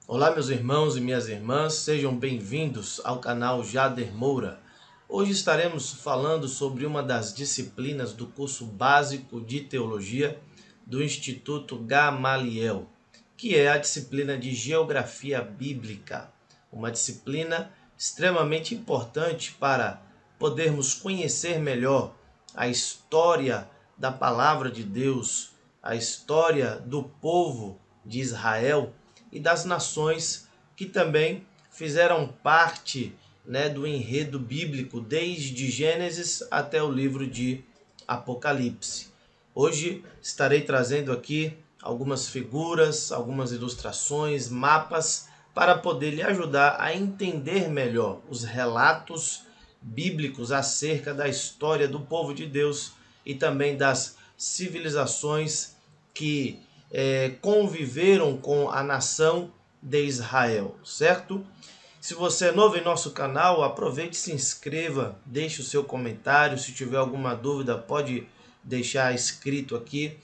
Olá, meus irmãos e minhas irmãs, sejam bem-vindos ao canal Jader Moura. Hoje estaremos falando sobre uma das disciplinas do curso básico de teologia do Instituto Gamaliel, que é a disciplina de Geografia Bíblica, uma disciplina extremamente importante para podermos conhecer melhor a história da palavra de Deus, a história do povo de Israel e das nações que também fizeram parte, do enredo bíblico desde Gênesis até o livro de Apocalipse. Hoje estarei trazendo aqui algumas figuras, algumas ilustrações, mapas para poder lhe ajudar a entender melhor os relatos bíblicos acerca da história do povo de Deus e também das civilizações que conviveram com a nação de Israel, certo? Se você é novo em nosso canal, aproveite e se inscreva, deixe o seu comentário. Se tiver alguma dúvida, pode deixar escrito aqui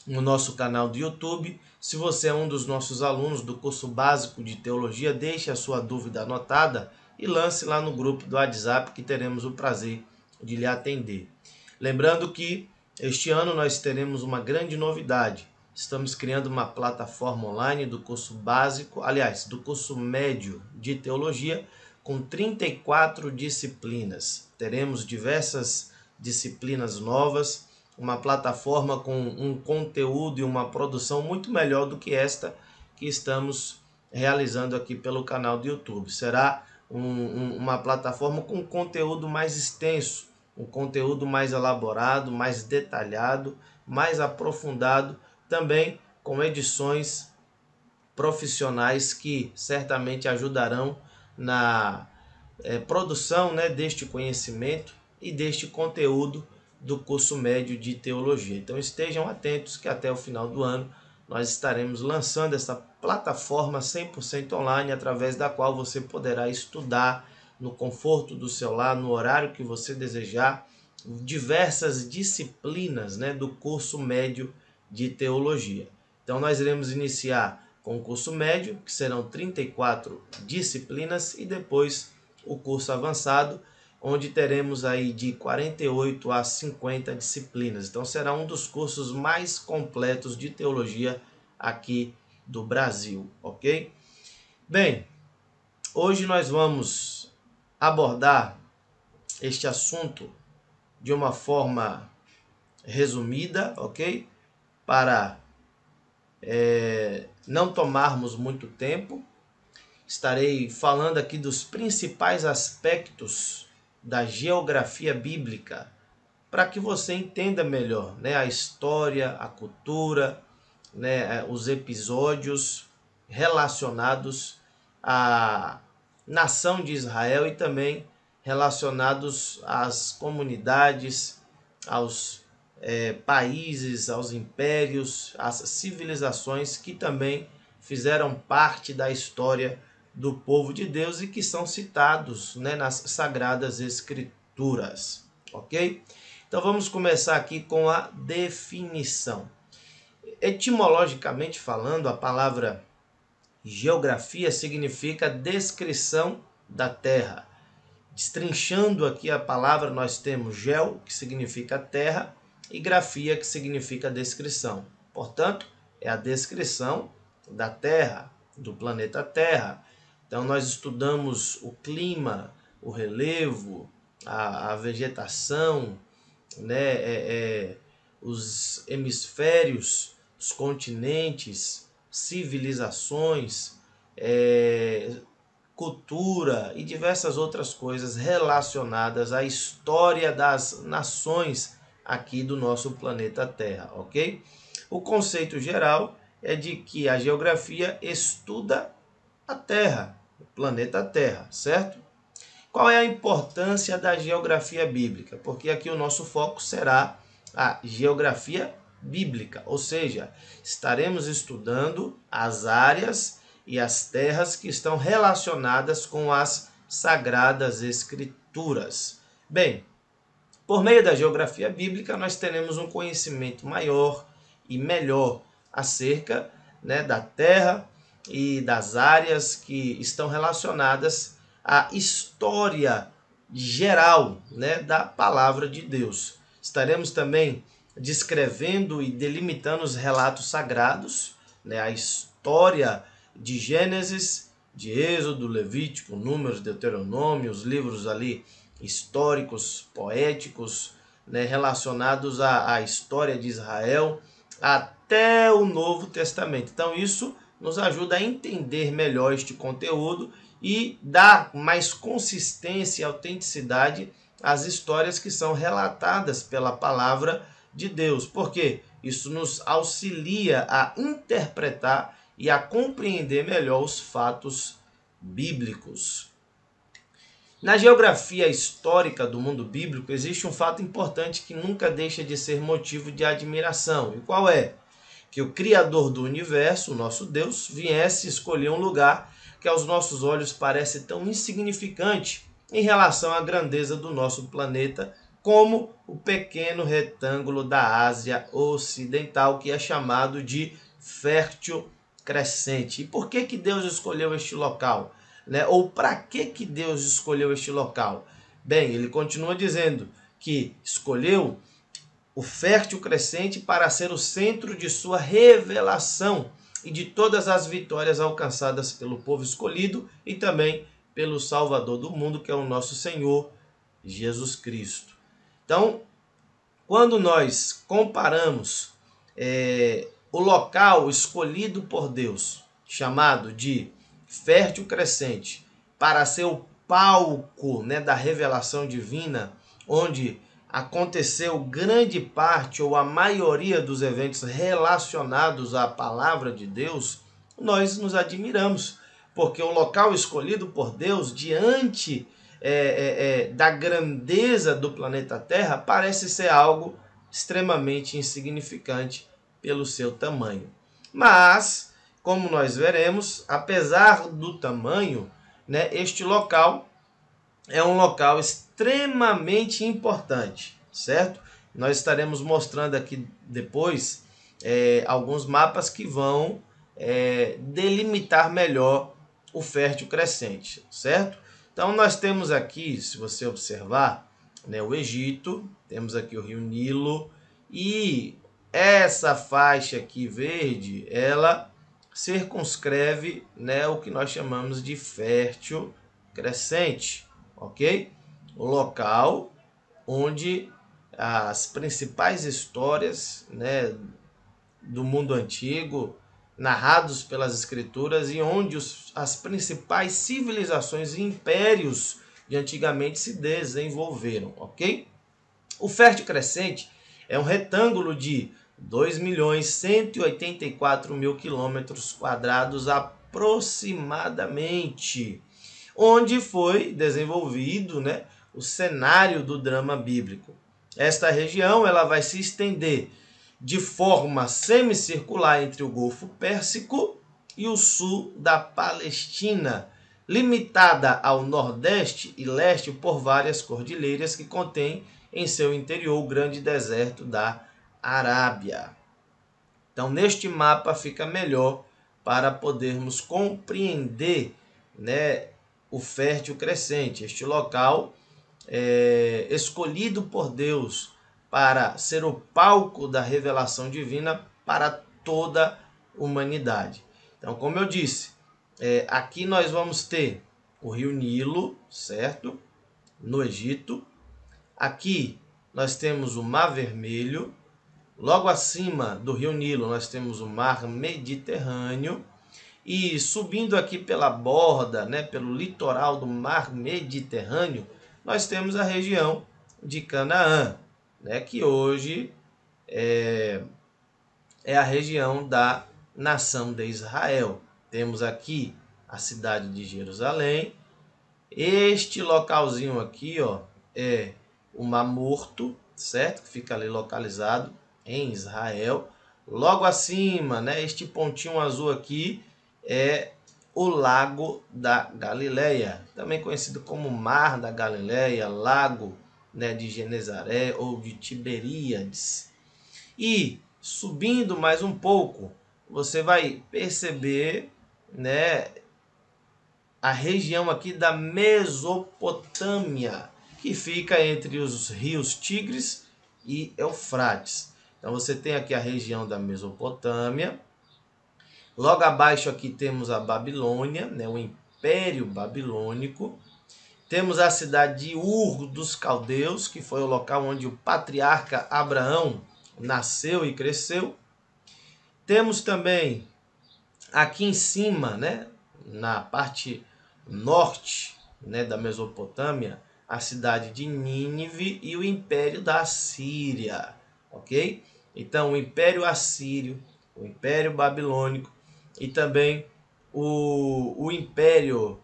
no nosso canal do YouTube. Se você é um dos nossos alunos do curso básico de teologia, deixe a sua dúvida anotada e lance lá no grupo do WhatsApp que teremos o prazer de lhe atender. Lembrando que este ano nós teremos uma grande novidade. Estamos criando uma plataforma online do curso básico, aliás, do curso médio de teologia, com 34 disciplinas. Teremos diversas disciplinas novas, uma plataforma com um conteúdo e uma produção muito melhor do que esta que estamos realizando aqui pelo canal do YouTube. Será uma plataforma com conteúdo mais extenso, um conteúdo mais elaborado, mais detalhado, mais aprofundado, também com edições profissionais que certamente ajudarão na produção deste conhecimento e deste conteúdo do curso médio de teologia. Então estejam atentos que até o final do ano nós estaremos lançando essa plataforma 100% online, através da qual você poderá estudar no conforto do seu lar, no horário que você desejar, diversas disciplinas do curso médio de teologia. Então nós iremos iniciar com o curso médio, que serão 34 disciplinas, e depois o curso avançado, onde teremos aí de 48 a 50 disciplinas. Então será um dos cursos mais completos de teologia aqui do Brasil, ok? Bem, hoje nós vamos abordar este assunto de uma forma resumida, ok? Para não tomarmos muito tempo. Estarei falando aqui dos principais aspectos da geografia bíblica, para que você entenda melhor a história, a cultura, os episódios relacionados à nação de Israel e também relacionados às comunidades, aos países, aos impérios, às civilizações que também fizeram parte da história do povo de Deus e que são citados nas Sagradas Escrituras, ok? Então vamos começar aqui com a definição. Etimologicamente falando, a palavra geografia significa descrição da terra. Destrinchando aqui a palavra, nós temos geo, que significa terra, e grafia, que significa descrição. Portanto, é a descrição da terra, do planeta Terra. Então nós estudamos o clima, o relevo, a vegetação, os hemisférios, os continentes, civilizações, cultura e diversas outras coisas relacionadas à história das nações aqui do nosso planeta Terra, ok? O conceito geral é de que a geografia estuda a Terra, o planeta Terra, certo? Qual é a importância da geografia bíblica? Porque aqui o nosso foco será a geografia bíblica, ou seja, estaremos estudando as áreas e as terras que estão relacionadas com as Sagradas Escrituras. Bem, por meio da geografia bíblica, nós teremos um conhecimento maior e melhor acerca né, da terra e das áreas que estão relacionadas à história geral, né, da palavra de Deus. Estaremos também descrevendo e delimitando os relatos sagrados, né, a história de Gênesis, de Êxodo, Levítico, Números, Deuteronômio, os livros ali históricos, poéticos, né, relacionados à história de Israel, até o Novo Testamento. Então isso nos ajuda a entender melhor este conteúdo e dar mais consistência e autenticidade às histórias que são relatadas pela palavra de Deus. Porque isso nos auxilia a interpretar e a compreender melhor os fatos bíblicos. Na geografia histórica do mundo bíblico, existe um fato importante que nunca deixa de ser motivo de admiração. E qual é? Que o Criador do universo, o nosso Deus, viesse escolher um lugar que aos nossos olhos parece tão insignificante em relação à grandeza do nosso planeta, como o pequeno retângulo da Ásia Ocidental, que é chamado de Fértil Crescente. E por que Deus escolheu este local? Né? Ou para que Deus escolheu este local? Bem, ele continua dizendo que escolheu o Fértil Crescente para ser o centro de sua revelação e de todas as vitórias alcançadas pelo povo escolhido e também pelo Salvador do mundo, que é o nosso Senhor Jesus Cristo. Então, quando nós comparamos o local escolhido por Deus, chamado de Fértil Crescente, para ser o palco, né, da revelação divina, onde aconteceu grande parte ou a maioria dos eventos relacionados à palavra de Deus, nós nos admiramos, porque o local escolhido por Deus diante da grandeza do planeta Terra parece ser algo extremamente insignificante pelo seu tamanho. Mas, como nós veremos, apesar do tamanho, né, este local é um local extremamente importante, certo? Nós estaremos mostrando aqui depois alguns mapas que vão delimitar melhor o Fértil Crescente, certo? Então nós temos aqui, se você observar, né, o Egito, temos aqui o Rio Nilo e essa faixa aqui verde, ela circunscreve, né, o que nós chamamos de Fértil Crescente, ok? O local onde as principais histórias, né, do mundo antigo, narrados pelas escrituras e onde as principais civilizações e impérios de antigamente se desenvolveram, ok? O Fértil Crescente é um retângulo de 2.184.000 quilômetros quadrados aproximadamente, onde foi desenvolvido, né, o cenário do drama bíblico. Esta região ela vai se estender de forma semicircular entre o Golfo Pérsico e o sul da Palestina, limitada ao nordeste e leste por várias cordilheiras que contém em seu interior o grande deserto da Arábia. Então, neste mapa fica melhor para podermos compreender, né, o Fértil Crescente, este local escolhido por Deus para ser o palco da revelação divina para toda a humanidade. Então, como eu disse, aqui nós vamos ter o Rio Nilo, certo? No Egito. Aqui nós temos o Mar Vermelho. Logo acima do Rio Nilo nós temos o Mar Mediterrâneo. E subindo aqui pela borda, né, pelo litoral do Mar Mediterrâneo, nós temos a região de Canaã, né, que hoje é a região da nação de Israel. Temos aqui a cidade de Jerusalém. Este localzinho aqui, ó, é o Mar Morto, certo? Que fica ali localizado em Israel. Logo acima, né, este pontinho azul aqui é o Lago da Galileia, também conhecido como Mar da Galileia, Lago, né, de Genezaré ou de Tiberíades. E subindo mais um pouco, você vai perceber, né, a região aqui da Mesopotâmia, que fica entre os rios Tigres e Eufrates. Então você tem aqui a região da Mesopotâmia. Logo abaixo aqui temos a Babilônia, né, o Império Babilônico. Temos a cidade de Ur dos Caldeus, que foi o local onde o patriarca Abraão nasceu e cresceu. Temos também aqui em cima, né, na parte norte, né, da Mesopotâmia, a cidade de Nínive e o Império da Assíria, ok? Então, o Império Assírio, o Império Babilônico e também o Império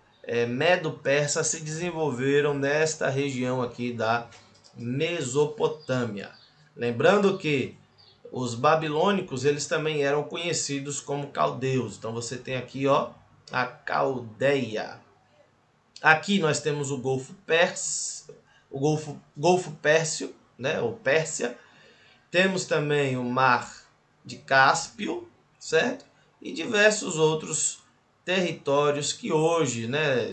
Medo-Persa se desenvolveram nesta região aqui da Mesopotâmia. Lembrando que os babilônicos, eles também eram conhecidos como caldeus. Então você tem aqui, ó, a Caldeia. Aqui nós temos o Golfo Pérsia, Golfo Pérsico, né, ou Pérsia. Temos também o Mar de Cáspio, certo? E diversos outros territórios que hoje, né,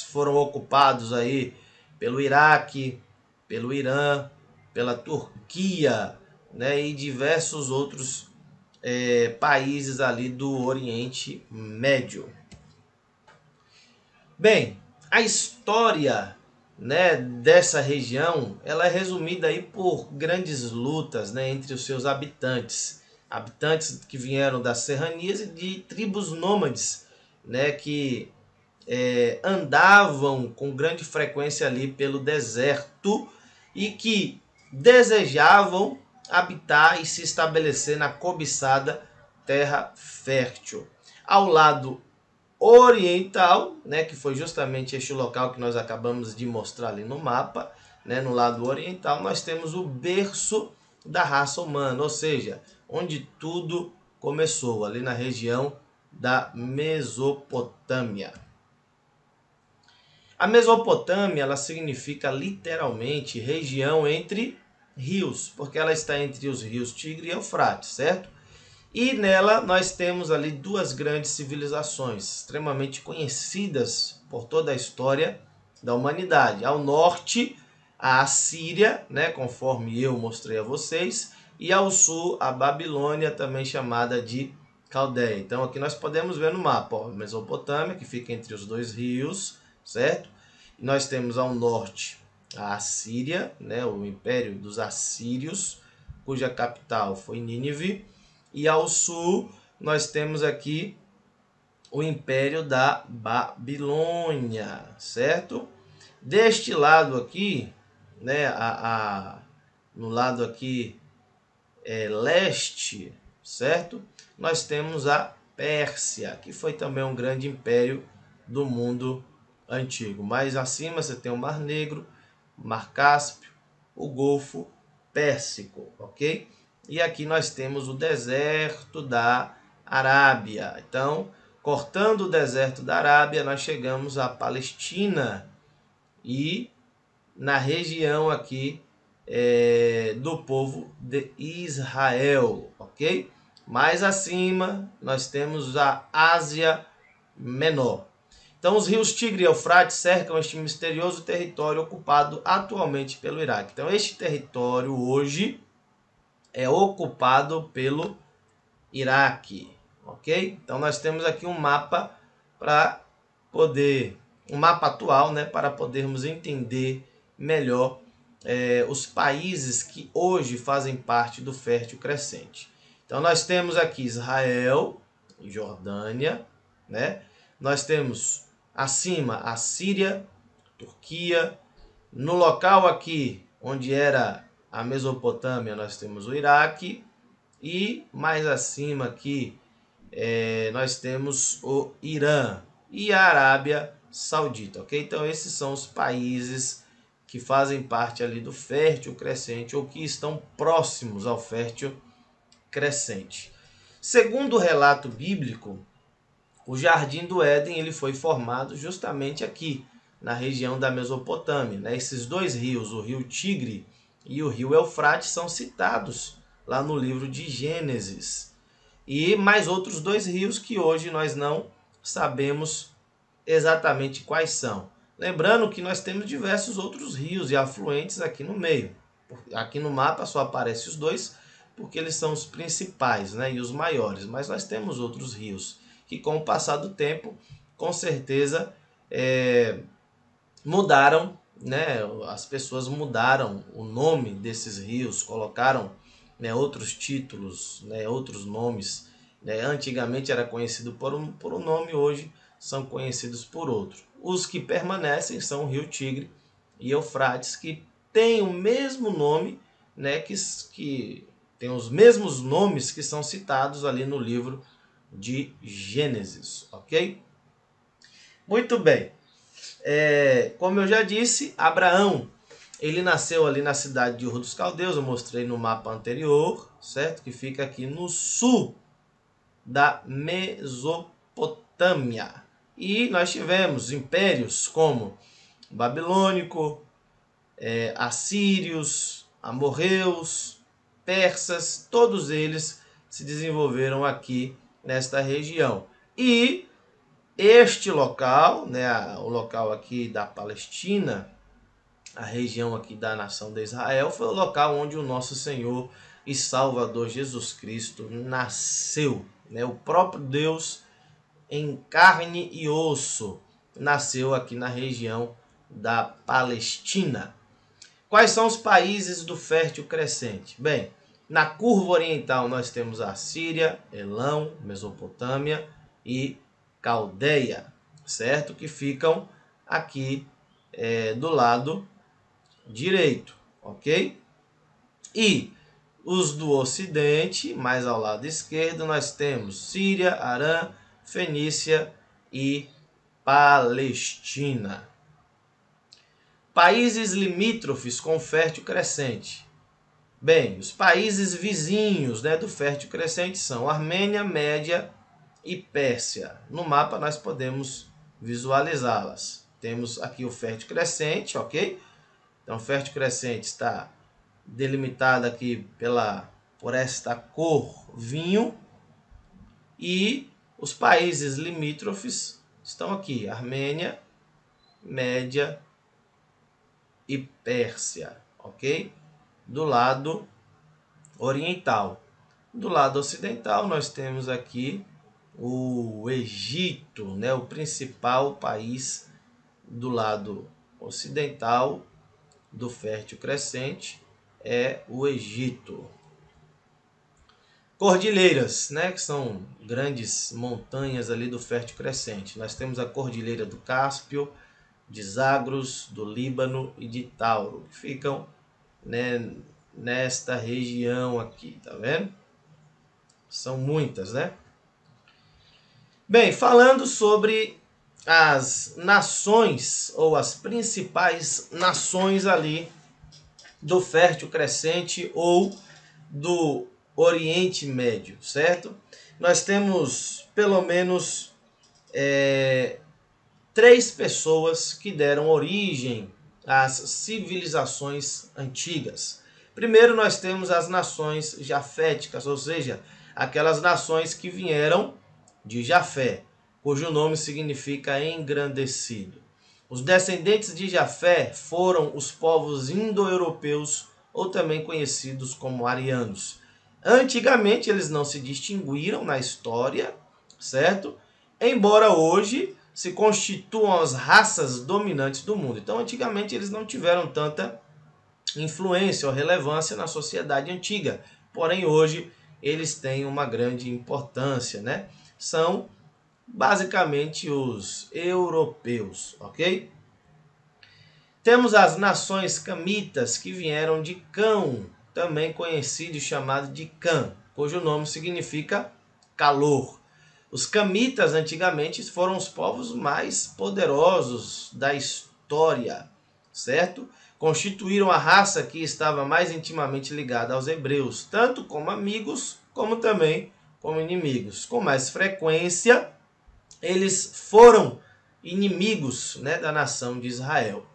foram ocupados aí pelo Iraque, pelo Irã, pela Turquia, né, e diversos outros países ali do Oriente Médio. Bem, a história, né, dessa região, ela é resumida aí por grandes lutas, né, entre os seus habitantes. Habitantes que vieram das serranias e de tribos nômades, né, que andavam com grande frequência ali pelo deserto e que desejavam habitar e se estabelecer na cobiçada terra fértil. Ao lado oriental, né, que foi justamente este local que nós acabamos de mostrar ali no mapa, né, no lado oriental, nós temos o berço da raça humana, ou seja, onde tudo começou, ali na região da Mesopotâmia. A Mesopotâmia, ela significa literalmente região entre rios, porque ela está entre os rios Tigre e Eufrates, certo? E nela nós temos ali duas grandes civilizações, extremamente conhecidas por toda a história da humanidade. Ao norte, a Assíria, né, conforme eu mostrei a vocês, e ao sul, a Babilônia, também chamada de Caldeia. Então aqui nós podemos ver no mapa, ó, Mesopotâmia, que fica entre os dois rios, certo? E nós temos ao norte a Assíria, né, o Império dos Assírios, cuja capital foi Nínive. E ao sul nós temos aqui o Império da Babilônia, certo? Deste lado aqui, né, no lado aqui leste, certo? Nós temos a Pérsia, que foi também um grande império do mundo antigo. Mais acima você tem o Mar Negro, o Mar Cáspio, o Golfo Pérsico, ok? E aqui nós temos o deserto da Arábia. Então, cortando o deserto da Arábia, nós chegamos à Palestina e na região aqui do povo de Israel, ok? Mais acima, nós temos a Ásia Menor. Então, os rios Tigre e Eufrates cercam este misterioso território ocupado atualmente pelo Iraque. Então, este território hoje é ocupado pelo Iraque, ok? Então, nós temos aqui um mapa para poder, um mapa atual, né, para podermos entender melhor os países que hoje fazem parte do Fértil Crescente. Então, nós temos aqui Israel, Jordânia, né? Nós temos acima a Síria, Turquia. No local aqui onde era a Mesopotâmia, nós temos o Iraque. E mais acima aqui nós temos o Irã e a Arábia Saudita, ok? Então esses são os países que fazem parte ali do Fértil Crescente ou que estão próximos ao Fértil Crescente. Segundo o relato bíblico, o Jardim do Éden ele foi formado justamente aqui, na região da Mesopotâmia, né? Esses dois rios, o rio Tigre e o rio Eufrates, são citados lá no livro de Gênesis. e mais outros 2 rios que hoje nós não sabemos exatamente quais são. Lembrando que nós temos diversos outros rios e afluentes aqui no meio. Aqui no mapa só aparecem os 2 porque eles são os principais, né, e os maiores. Mas nós temos outros rios que, com o passar do tempo, com certeza mudaram, né? As pessoas mudaram o nome desses rios, colocaram, né, outros títulos, né, outros nomes. Né? Antigamente era conhecido por um nome, hoje são conhecidos por outro. Os que permanecem são o Rio Tigre e Eufrates, que têm o mesmo nome, né, que tem os mesmos nomes que são citados ali no livro de Gênesis, ok? Muito bem. Como eu já disse, Abraão, ele nasceu ali na cidade de Ur dos Caldeus, eu mostrei no mapa anterior, certo? Que fica aqui no sul da Mesopotâmia. E nós tivemos impérios como babilônico, assírios, amorreus, persas, todos eles se desenvolveram aqui nesta região. E este local, né, o local aqui da Palestina, a região aqui da nação de Israel, foi o local onde o nosso Senhor e Salvador Jesus Cristo nasceu. Né? O próprio Deus em carne e osso nasceu aqui na região da Palestina. Quais são os países do Fértil Crescente? Bem, na curva oriental nós temos a Síria, Elão, Mesopotâmia e Caldeia, certo? Que ficam aqui do lado direito, ok? E os do ocidente, mais ao lado esquerdo, nós temos Síria, Arã, Fenícia e Palestina. Países limítrofes com Fértil Crescente. Bem, os países vizinhos, né, do Fértil Crescente são Armênia, Média e Pérsia. No mapa nós podemos visualizá-las. Temos aqui o Fértil Crescente, ok? Então, o Fértil Crescente está delimitado aqui por esta cor vinho. E os países limítrofes estão aqui, Armênia, Média e Pérsia, ok? Do lado oriental. Do lado ocidental nós temos aqui o Egito, né? O principal país do lado ocidental do Fértil Crescente é o Egito. Cordilheiras, né, que são grandes montanhas ali do Fértil Crescente. Nós temos a Cordilheira do Cáspio, de Zagros, do Líbano e de Tauro, que ficam, né, nesta região aqui, tá vendo? São muitas, né? Bem, falando sobre as nações ou as principais nações ali do Fértil Crescente ou do Oriente Médio, certo? Nós temos pelo menos 3 pessoas que deram origem às civilizações antigas. Primeiro nós temos as nações jaféticas, ou seja, aquelas nações que vieram de Jafé, cujo nome significa engrandecido. Os descendentes de Jafé foram os povos indo-europeus, ou também conhecidos como arianos. Antigamente eles não se distinguiram na história, certo? Embora hoje se constituam as raças dominantes do mundo. Então, antigamente eles não tiveram tanta influência ou relevância na sociedade antiga. Porém, hoje eles têm uma grande importância, né? São basicamente os europeus, ok? Temos as nações camitas que vieram de Cão, também conhecido e chamado de Cã, cujo nome significa calor. Os camitas antigamente foram os povos mais poderosos da história, certo? Constituíram a raça que estava mais intimamente ligada aos hebreus, tanto como amigos, como também como inimigos. Com mais frequência, eles foram inimigos, né, da nação de Israel.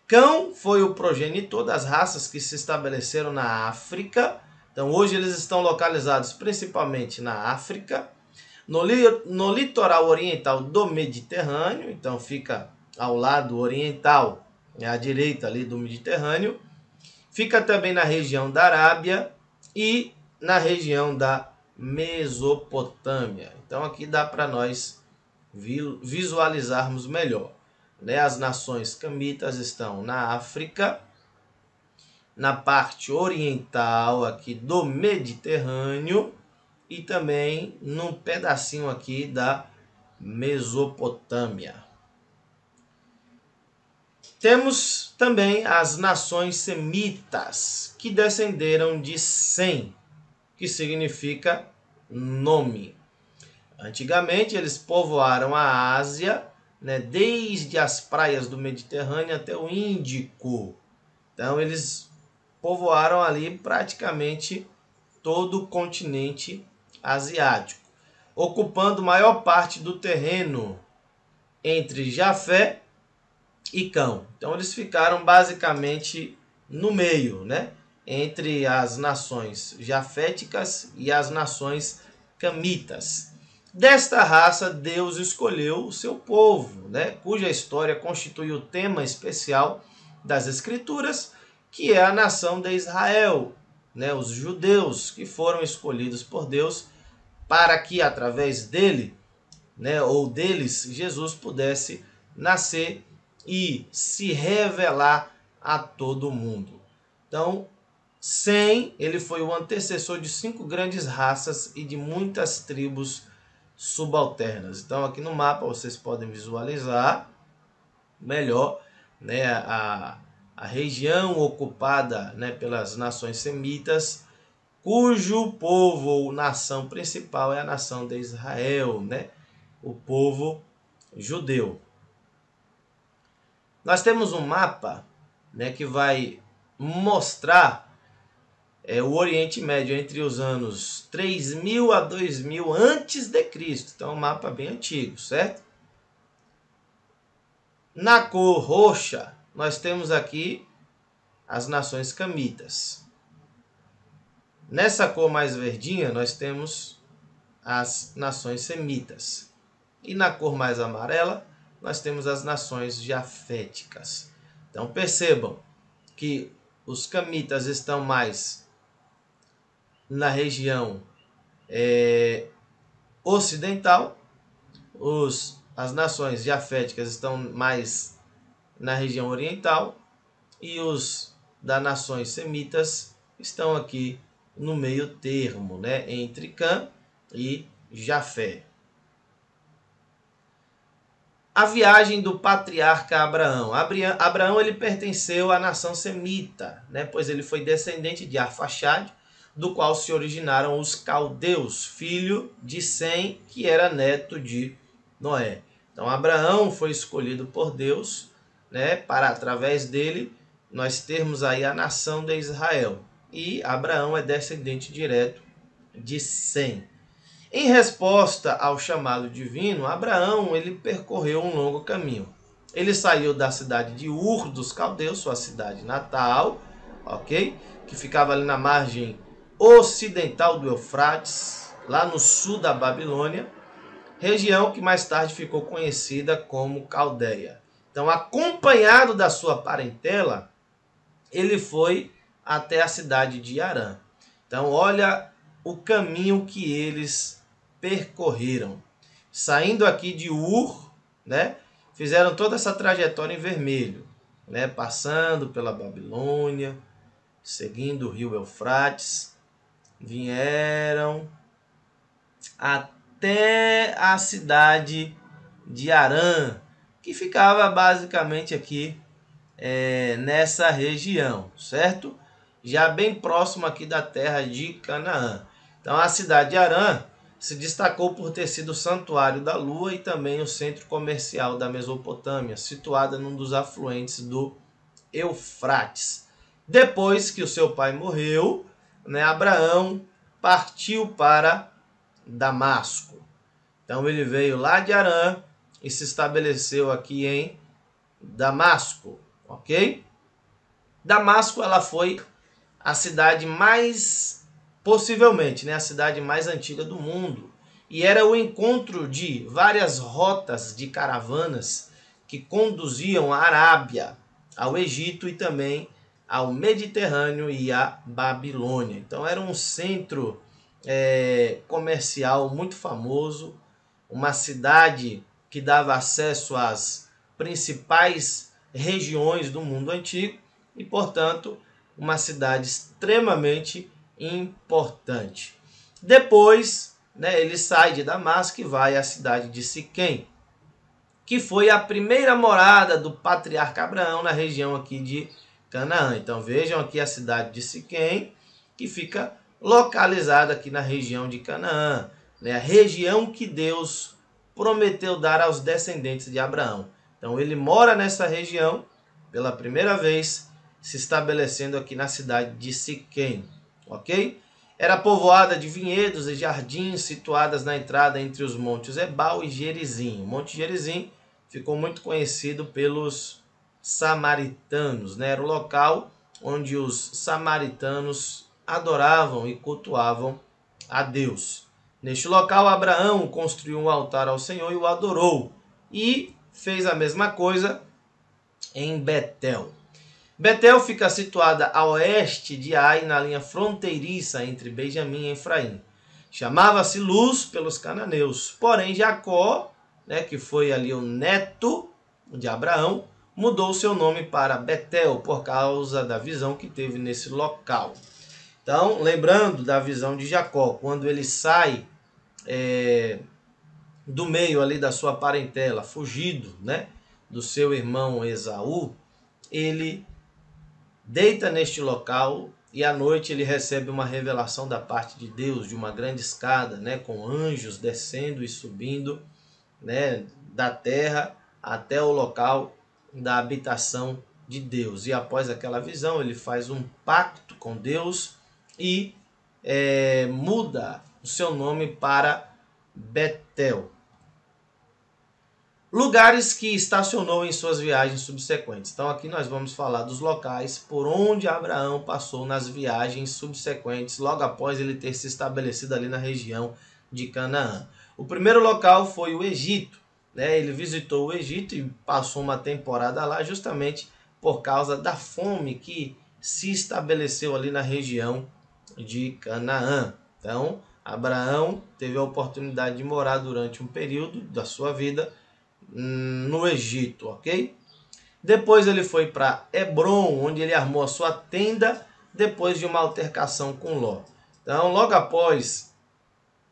Cão foi o progenitor das raças que se estabeleceram na África, Então hoje eles estão localizados principalmente na África, no litoral oriental do Mediterrâneo, então fica ao lado oriental, à direita ali do Mediterrâneo, fica também na região da Arábia e na região da Mesopotâmia. Então aqui dá para nós visualizarmos melhor, né? As nações camitas estão na África, na parte oriental aqui do Mediterrâneo e também num pedacinho aqui da Mesopotâmia. Temos também as nações semitas, que descenderam de Sem, que significa nome. Antigamente eles povoaram a Ásia, né, desde as praias do Mediterrâneo até o Índico. Então eles povoaram ali praticamente todo o continente asiático, ocupando maior parte do terreno entre Jafé e Cão. Então eles ficaram basicamente no meio, né, entre as nações jaféticas e as nações camitas. Desta raça, Deus escolheu o seu povo, né, cuja história constitui o tema especial das Escrituras, que é a nação de Israel, né, os judeus que foram escolhidos por Deus para que através dele, né, ou deles, Jesus pudesse nascer e se revelar a todo mundo. Então, Sem, ele foi o antecessor de 5 grandes raças e de muitas tribos subalternas. Então, aqui no mapa vocês podem visualizar melhor, né, a região ocupada, né, pelas nações semitas, cujo povo ou nação principal é a nação de Israel, né, o povo judeu. Nós temos um mapa, né, que vai mostrar o Oriente Médio entre os anos 3000 a 2000 antes de Cristo. Então, um mapa bem antigo, certo? Na cor roxa, nós temos aqui as nações camitas. Nessa cor mais verdinha, nós temos as nações semitas. E na cor mais amarela, nós temos as nações jaféticas. Então percebam que os camitas estão mais na região ocidental, as nações jaféticas estão mais na região oriental e os das nações semitas estão aqui no meio termo, né, entre Cã e Jafé. A viagem do patriarca Abraão. Abraão ele pertenceu à nação semita, né, pois ele foi descendente de Arfaxade, do qual se originaram os caldeus, filho de Sem, que era neto de Noé. Então Abraão foi escolhido por Deus, né, para através dele nós termos aí a nação de Israel. E Abraão é descendente direto de Sem. Em resposta ao chamado divino, Abraão ele percorreu um longo caminho. Ele saiu da cidade de Ur dos Caldeus, sua cidade natal, ok? Que ficava ali na margem ocidental do Eufrates, lá no sul da Babilônia, região que mais tarde ficou conhecida como Caldeia. Então, acompanhado da sua parentela, ele foi até a cidade de Harã. Então, olha o caminho que eles percorreram. Saindo aqui de Ur, né, fizeram toda essa trajetória em vermelho, né, passando pela Babilônia, seguindo o rio Eufrates, vieram até a cidade de Harã, que ficava basicamente aqui nessa região, certo? Já bem próximo aqui da terra de Canaã. Então a cidade de Harã se destacou por ter sido o santuário da lua e também o centro comercial da Mesopotâmia, situada num dos afluentes do Eufrates. Depois que o seu pai morreu, né, Abraão partiu para Damasco. Então ele veio lá de Harã e se estabeleceu aqui em Damasco, ok? Damasco ela foi a cidade mais possivelmente, né, a cidade mais antiga do mundo, e era o encontro de várias rotas de caravanas que conduziam à Arábia, ao Egito e também ao Mediterrâneo e à Babilônia. Então era um centro comercial muito famoso, uma cidade que dava acesso às principais regiões do mundo antigo e, portanto, uma cidade extremamente importante. Depois, né, ele sai de Damasco e vai à cidade de Siquém, que foi a primeira morada do patriarca Abraão na região aqui de Canaã. Então vejam aqui a cidade de Siquém, que fica localizada aqui na região de Canaã, né, a região que Deus prometeu dar aos descendentes de Abraão. Então ele mora nessa região pela primeira vez, se estabelecendo aqui na cidade de Siquém, ok? Era povoada de vinhedos e jardins situadas na entrada entre os montes Ebal e Gerizim. O Monte Gerizim ficou muito conhecido pelos samaritanos, né? Era o local onde os samaritanos adoravam e cultuavam a Deus. Neste local, Abraão construiu um altar ao Senhor e o adorou, e fez a mesma coisa em Betel. Betel fica situada a oeste de Ai, na linha fronteiriça entre Benjamim e Efraim. Chamava-se Luz pelos cananeus, porém Jacó, né, que foi ali o neto de Abraão, mudou seu nome para Betel por causa da visão que teve nesse local. Então, lembrando da visão de Jacó, quando ele sai do meio ali da sua parentela, fugido, né, do seu irmão Esaú, ele deita neste local e à noite ele recebe uma revelação da parte de Deus, de uma grande escada, né, com anjos descendo e subindo, né, da terra até o local da habitação de Deus. E após aquela visão ele faz um pacto com Deus e muda o seu nome para Betel. Lugares que estacionou em suas viagens subsequentes. Então aqui nós vamos falar dos locais por onde Abraão passou nas viagens subsequentes, logo após ele ter se estabelecido ali na região de Canaã. O primeiro local foi o Egito, né? Ele visitou o Egito e passou uma temporada lá justamente por causa da fome que se estabeleceu ali na região de Canaã. Então Abraão teve a oportunidade de morar durante um período da sua vida no Egito, ok? Depois ele foi para Hebron, onde ele armou a sua tenda depois de uma altercação com Ló. Então, logo após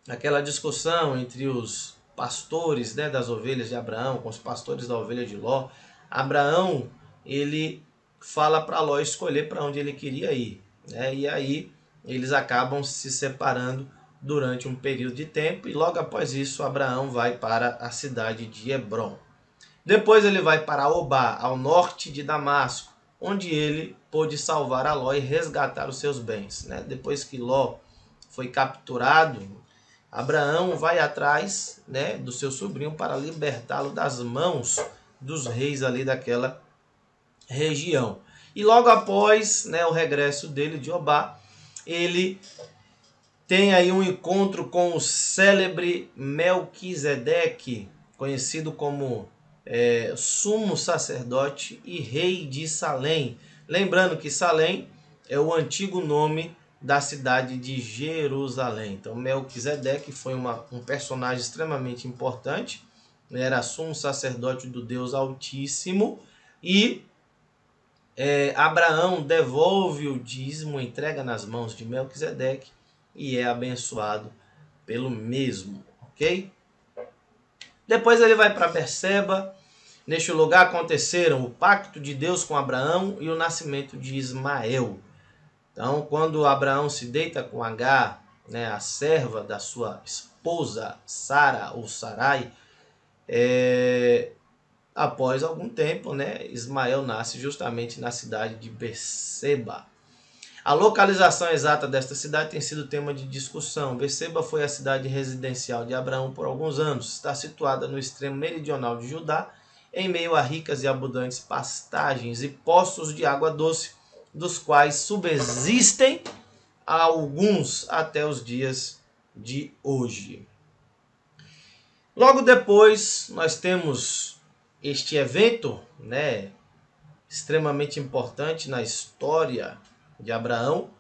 aquela discussão entre os pastores, né, das ovelhas de Abraão com os pastores da ovelha de Ló, Abraão ele fala para Ló escolher para onde ele queria ir, né? E aí eles acabam se separando durante um período de tempo, e logo após isso Abraão vai para a cidade de Hebron. Depois ele vai para Obá, ao norte de Damasco, onde ele pôde salvar a Ló e resgatar os seus bens, né? Depois que Ló foi capturado, Abraão vai atrás, né, do seu sobrinho para libertá-lo das mãos dos reis ali daquela região. E logo após, né, o regresso dele de Obá, ele tem aí um encontro com o célebre Melquisedeque, conhecido como sumo sacerdote e rei de Salém. Lembrando que Salém é o antigo nome da cidade de Jerusalém. Então Melquisedeque foi um personagem extremamente importante, era sumo sacerdote do Deus Altíssimo, e Abraão devolve o dízimo, entrega nas mãos de Melquisedeque e é abençoado pelo mesmo, ok? Depois ele vai para Berseba. Neste lugar aconteceram o pacto de Deus com Abraão e o nascimento de Ismael. Então, quando Abraão se deita com Agar, né, a serva da sua esposa Sara ou Sarai, após algum tempo, né, Ismael nasce justamente na cidade de Berseba. A localização exata desta cidade tem sido tema de discussão. Berseba foi a cidade residencial de Abraão por alguns anos. Está situada no extremo meridional de Judá, em meio a ricas e abundantes pastagens e poços de água doce, dos quais subsistem alguns até os dias de hoje. Logo depois, nós temos este evento, né, extremamente importante na história de Abraão,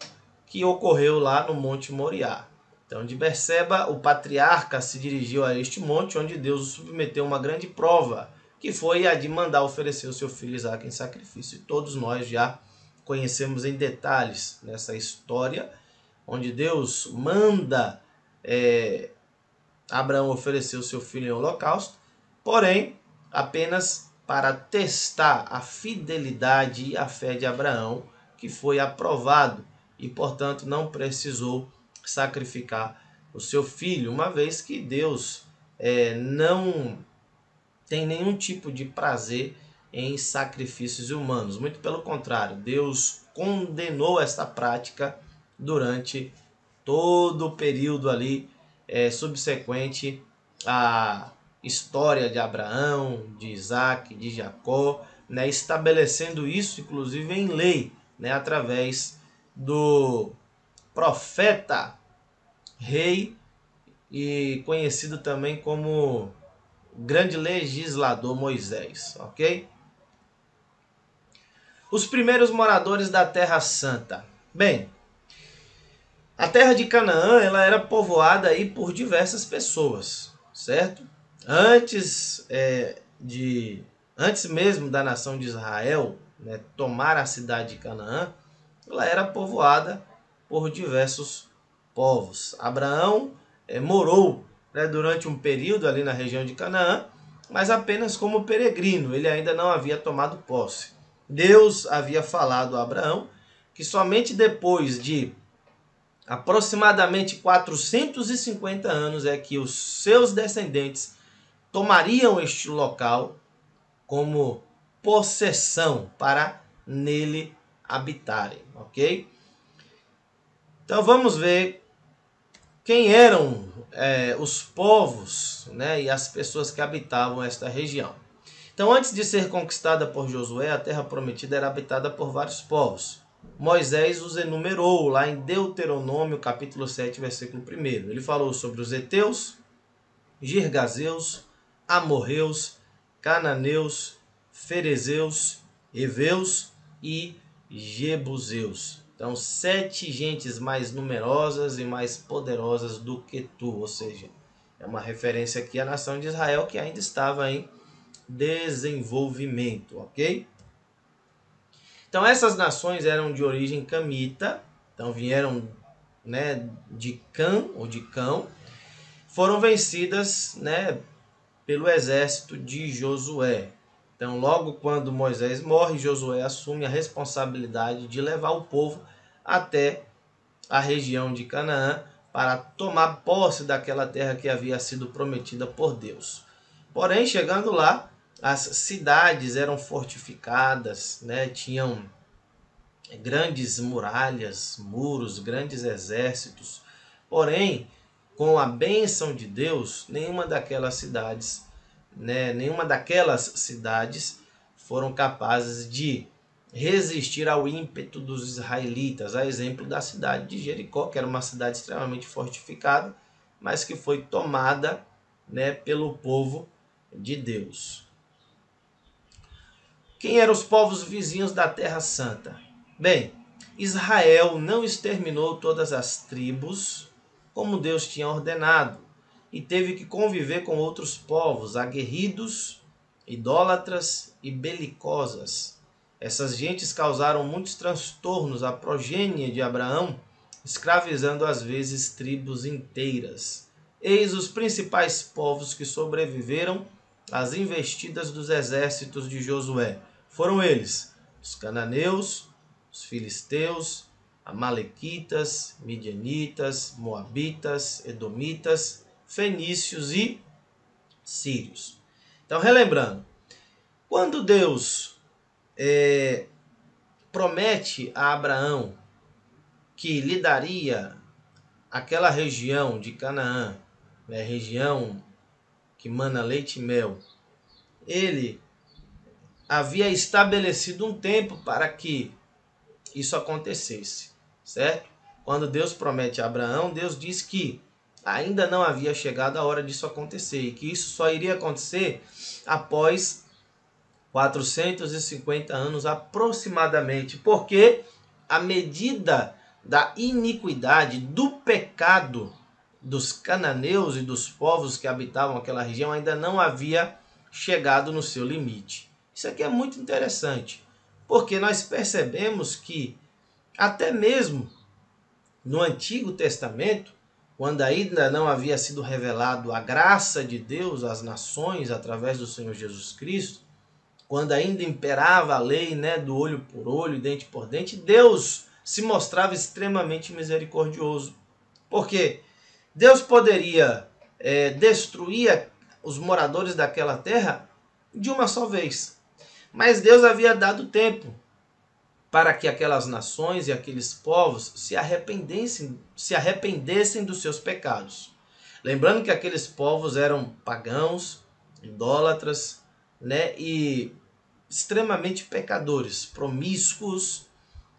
que ocorreu lá no Monte Moriá. Então, de Berseba, o patriarca se dirigiu a este monte, onde Deus o submeteu a uma grande prova, que foi a de mandar oferecer o seu filho Isaque em sacrifício. E todos nós já conhecemos em detalhes nessa história, onde Deus manda Abraão oferecer o seu filho em holocausto, porém, apenas para testar a fidelidade e a fé de Abraão, que foi aprovado e, portanto, não precisou sacrificar o seu filho, uma vez que Deus não tem nenhum tipo de prazer em sacrifícios humanos. Muito pelo contrário, Deus condenou esta prática durante todo o período ali subsequente à história de Abraão, de Isaac, de Jacó, né, estabelecendo isso inclusive em lei, né, através do profeta, rei e conhecido também como grande legislador Moisés, ok? Os primeiros moradores da Terra Santa. Bem, a terra de Canaã ela era povoada aí por diversas pessoas, certo? Antes mesmo da nação de Israel, né, tomar a cidade de Canaã, ela era povoada por diversos povos. Abraão morou, né, durante um período ali na região de Canaã, mas apenas como peregrino, ele ainda não havia tomado posse. Deus havia falado a Abraão que somente depois de aproximadamente 450 anos é que os seus descendentes tomariam este local como possessão para nele habitarem, ok? Então vamos ver quem eram os povos, né, e as pessoas que habitavam esta região. Então, antes de ser conquistada por Josué, a terra prometida era habitada por vários povos. Moisés os enumerou lá em Deuteronômio, capítulo 7, versículo 1. Ele falou sobre os heteus, girgazeus, amorreus, cananeus, ferezeus, heveus e jebuseus. Então, 7 gentes mais numerosas e mais poderosas do que tu, ou seja, é uma referência aqui à nação de Israel que ainda estava em desenvolvimento, ok? Então essas nações eram de origem camita, então vieram, né, de Cã ou de Cão, foram vencidas, né, pelo exército de Josué. Então logo quando Moisés morre, Josué assume a responsabilidade de levar o povo até a região de Canaã para tomar posse daquela terra que havia sido prometida por Deus. Porém, chegando lá, as cidades eram fortificadas, né? Tinham grandes muralhas, muros, grandes exércitos. Porém, com a bênção de Deus, nenhuma daquelas cidades foram capazes de resistir ao ímpeto dos israelitas, a exemplo da cidade de Jericó, que era uma cidade extremamente fortificada, mas que foi tomada, né, pelo povo de Deus. Quem eram os povos vizinhos da Terra Santa? Bem, Israel não exterminou todas as tribos como Deus tinha ordenado e teve que conviver com outros povos aguerridos, idólatras e belicosas. Essas gentes causaram muitos transtornos à progênie de Abraão, escravizando às vezes tribos inteiras. Eis os principais povos que sobreviveram às investidas dos exércitos de Josué. Foram eles: os cananeus, os filisteus, amalequitas, midianitas, moabitas, edomitas, fenícios e sírios. Então, relembrando, quando Deus promete a Abraão que lhe daria aquela região de Canaã, né, região que mana leite e mel, ele havia estabelecido um tempo para que isso acontecesse, certo? quando Deus promete a Abraão, Deus diz que ainda não havia chegado a hora disso acontecer, e que isso só iria acontecer após 450 anos aproximadamente, porque a medida da iniquidade, do pecado dos cananeus e dos povos que habitavam aquela região ainda não havia chegado no seu limite. Isso aqui é muito interessante, porque nós percebemos que até mesmo no Antigo Testamento, quando ainda não havia sido revelado a graça de Deus às nações através do Senhor Jesus Cristo, quando ainda imperava a lei, né, do olho por olho, dente por dente, Deus se mostrava extremamente misericordioso. Porque Deus poderia destruir os moradores daquela terra de uma só vez. Mas Deus havia dado tempo para que aquelas nações e aqueles povos se arrependessem dos seus pecados. Lembrando que aqueles povos eram pagãos, idólatras, né, e extremamente pecadores, promíscuos,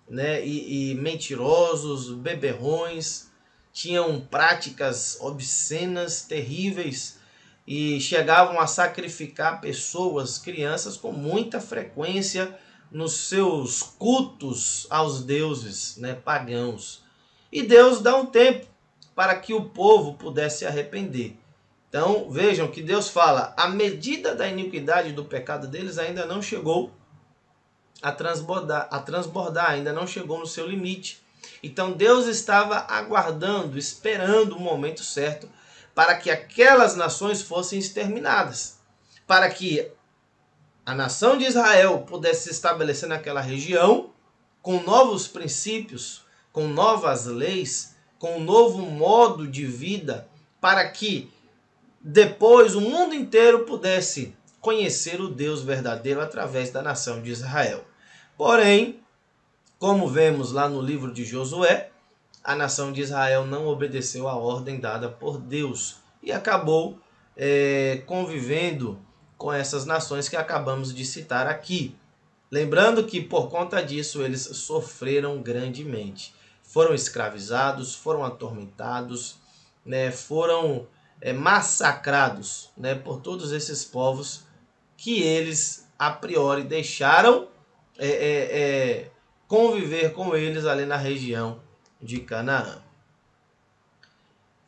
né, e mentirosos, beberrões, tinham práticas obscenas, terríveis, e chegavam a sacrificar pessoas, crianças, com muita frequência nos seus cultos aos deuses, né, pagãos. E Deus dá um tempo para que o povo pudesse se arrepender. Então vejam que Deus fala, a medida da iniquidade do pecado deles ainda não chegou a transbordar, ainda não chegou no seu limite. Então Deus estava aguardando, esperando o momento certo para que aquelas nações fossem exterminadas, para que a nação de Israel pudesse se estabelecer naquela região com novos princípios, com novas leis, com um novo modo de vida, para que depois o mundo inteiro pudesse conhecer o Deus verdadeiro através da nação de Israel. Porém, como vemos lá no livro de Josué, a nação de Israel não obedeceu à ordem dada por Deus e acabou convivendo com essas nações que acabamos de citar aqui. Lembrando que por conta disso eles sofreram grandemente. Foram escravizados, foram atormentados, né, foram massacrados, né, por todos esses povos que eles a priori deixaram conviver com eles ali na região de Canaã.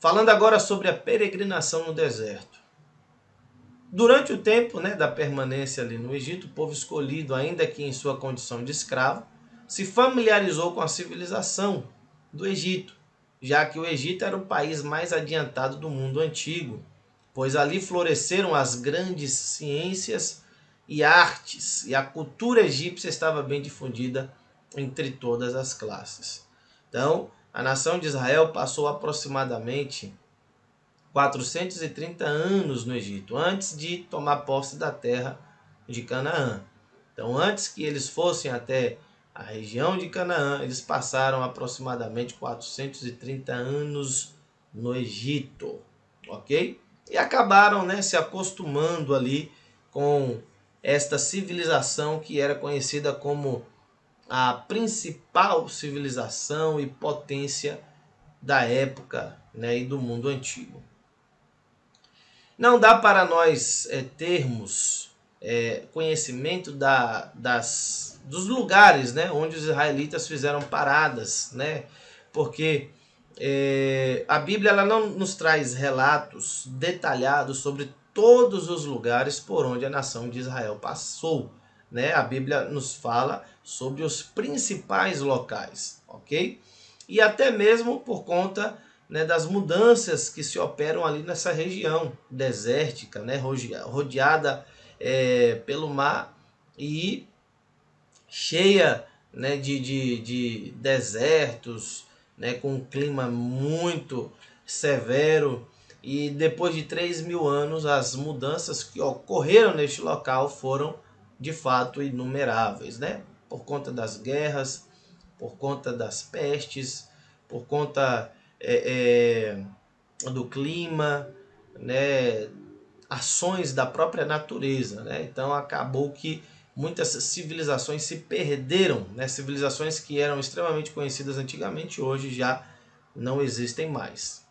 Falando agora sobre a peregrinação no deserto. Durante o tempo, né, da permanência ali no Egito, o povo escolhido, ainda que em sua condição de escravo, se familiarizou com a civilização do Egito, já que o Egito era o país mais adiantado do mundo antigo, pois ali floresceram as grandes ciências e artes, e a cultura egípcia estava bem difundida entre todas as classes. Então, a nação de Israel passou aproximadamente 430 anos no Egito, antes de tomar posse da terra de Canaã. Então, antes que eles fossem até a região de Canaã, eles passaram aproximadamente 430 anos no Egito, ok? E acabaram, né, se acostumando ali com esta civilização que era conhecida como a principal civilização e potência da época, né, e do mundo antigo. Não dá para nós termos conhecimento dos lugares, né, onde os israelitas fizeram paradas, né, porque a Bíblia ela não nos traz relatos detalhados sobre todos os lugares por onde a nação de Israel passou, né? A Bíblia nos fala sobre os principais locais, ok? E até mesmo por conta, né, das mudanças que se operam ali nessa região desértica, né, rodeada pelo mar e cheia, né, de desertos, né, com um clima muito severo. E depois de 3.000 anos, as mudanças que ocorreram neste local foram de fato inumeráveis, né? Por conta das guerras, por conta das pestes, por conta do clima, né? Ações da própria natureza, né? Então acabou que muitas civilizações se perderam, né? Civilizações que eram extremamente conhecidas antigamente, hoje já não existem mais.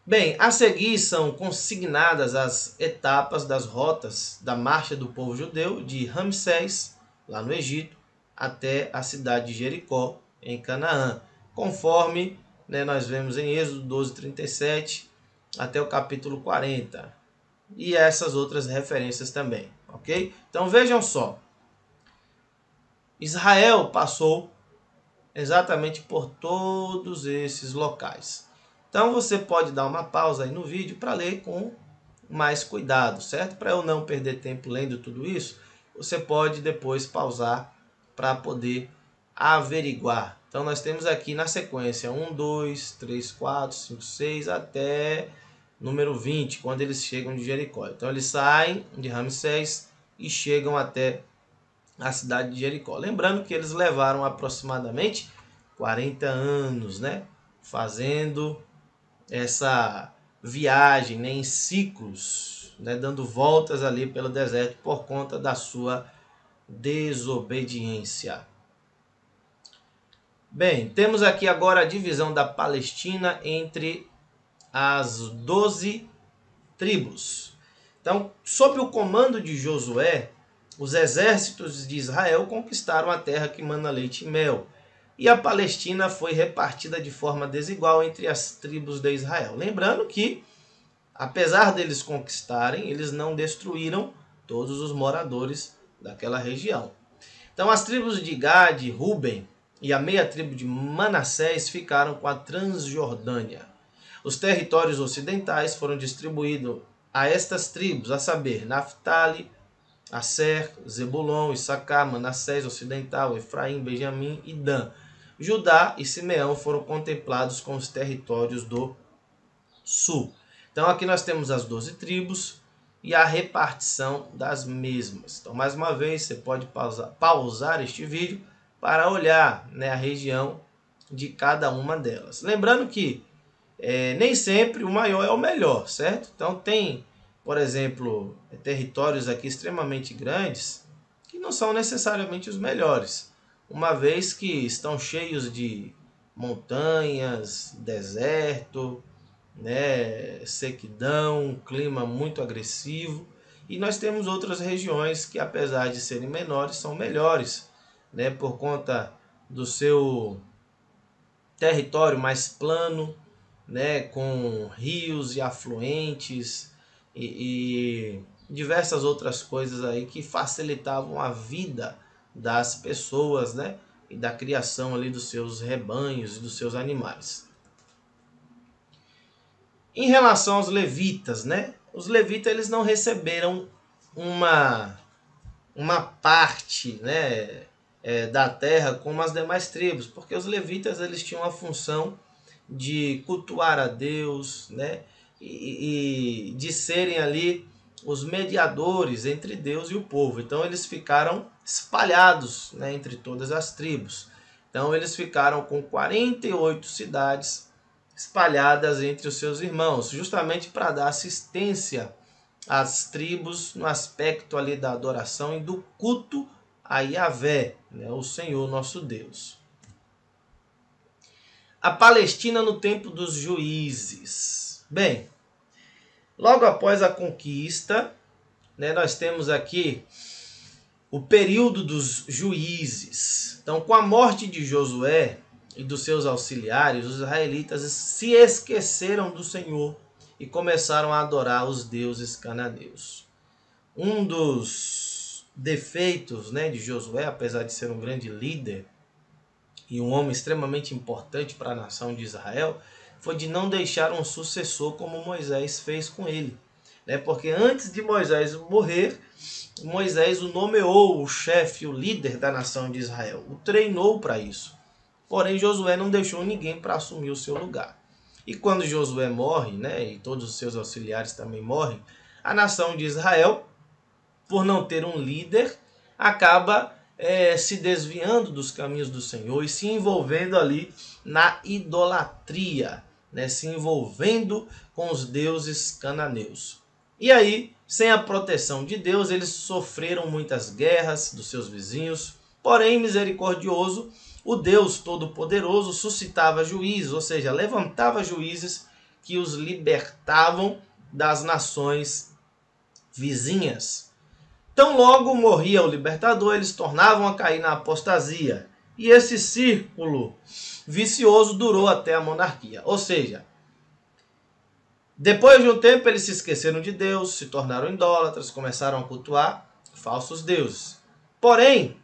Bem, a seguir são consignadas as etapas das rotas da marcha do povo judeu de Ramsés, lá no Egito, até a cidade de Jericó, em Canaã, conforme, né, nós vemos em Êxodo 12:37 até o capítulo 40, e essas outras referências também, ok? Então vejam só, Israel passou exatamente por todos esses locais. Então você pode dar uma pausa aí no vídeo para ler com mais cuidado, certo? Para eu não perder tempo lendo tudo isso, você pode depois pausar para poder averiguar. Então nós temos aqui na sequência 1, 2, 3, 4, 5, 6 até número 20, quando eles chegam de Jericó. Então eles saem de Ramsés e chegam até a cidade de Jericó. Lembrando que eles levaram aproximadamente 40 anos, né, fazendo essa viagem, né, em ciclos, né, dando voltas ali pelo deserto por conta da sua desobediência. Bem, temos aqui agora a divisão da Palestina entre as 12 tribos. Então, sob o comando de Josué, os exércitos de Israel conquistaram a terra que mana leite e mel, e a Palestina foi repartida de forma desigual entre as tribos de Israel. Lembrando que, apesar deles conquistarem, eles não destruíram todos os moradores daquela região. Então as tribos de Gade, Ruben e a meia tribo de Manassés ficaram com a Transjordânia. Os territórios ocidentais foram distribuídos a estas tribos, a saber, Naftali, Aser, Zebulon, Issacar, Manassés ocidental, Efraim, Benjamim e Dan. Judá e Simeão foram contemplados com os territórios do sul. Então aqui nós temos as 12 tribos e a repartição das mesmas. Então mais uma vez você pode pausar este vídeo para olhar, né, a região de cada uma delas. Lembrando que nem sempre o maior é o melhor, certo? Então tem, por exemplo, territórios aqui extremamente grandes que não são necessariamente os melhores, uma vez que estão cheios de montanhas, deserto, né, sequidão, clima muito agressivo. E nós temos outras regiões que, apesar de serem menores, são melhores, né, por conta do seu território mais plano, né, com rios e afluentes e diversas outras coisas aí que facilitavam a vida das pessoas, né, e da criação ali dos seus rebanhos e dos seus animais. Em relação aos levitas, né, os levitas eles não receberam uma parte, né, da terra como as demais tribos, porque os levitas eles tinham a função de cultuar a Deus, né, e de serem ali os mediadores entre Deus e o povo. Então eles ficaram espalhados, né, entre todas as tribos. Então eles ficaram com 48 cidades espalhadas entre os seus irmãos, justamente para dar assistência às tribos no aspecto ali da adoração e do culto a Yahvé, né, o Senhor nosso Deus. A Palestina no tempo dos juízes. Bem, logo após a conquista, né, nós temos aqui o período dos juízes. Então, com a morte de Josué e dos seus auxiliares, os israelitas se esqueceram do Senhor e começaram a adorar os deuses cananeus. Um dos defeitos, né, de Josué, apesar de ser um grande líder e um homem extremamente importante para a nação de Israel, foi de não deixar um sucessor como Moisés fez com ele, né? Porque antes de Moisés morrer, Moisés o nomeou o chefe, o líder da nação de Israel, o treinou para isso. Porém, Josué não deixou ninguém para assumir o seu lugar. E quando Josué morre, né, e todos os seus auxiliares também morrem, a nação de Israel, por não ter um líder, acaba se desviando dos caminhos do Senhor e se envolvendo ali na idolatria, né, se envolvendo com os deuses cananeus. E aí Sem a proteção de Deus, eles sofreram muitas guerras dos seus vizinhos. Porém, misericordioso, o Deus Todo-Poderoso suscitava juízes, ou seja, levantava juízes que os libertavam das nações vizinhas. Então, logo morria o libertador, eles tornavam a cair na apostasia. E esse círculo vicioso durou até a monarquia. Ou seja, depois de um tempo eles se esqueceram de Deus, se tornaram idólatras, começaram a cultuar falsos deuses. Porém,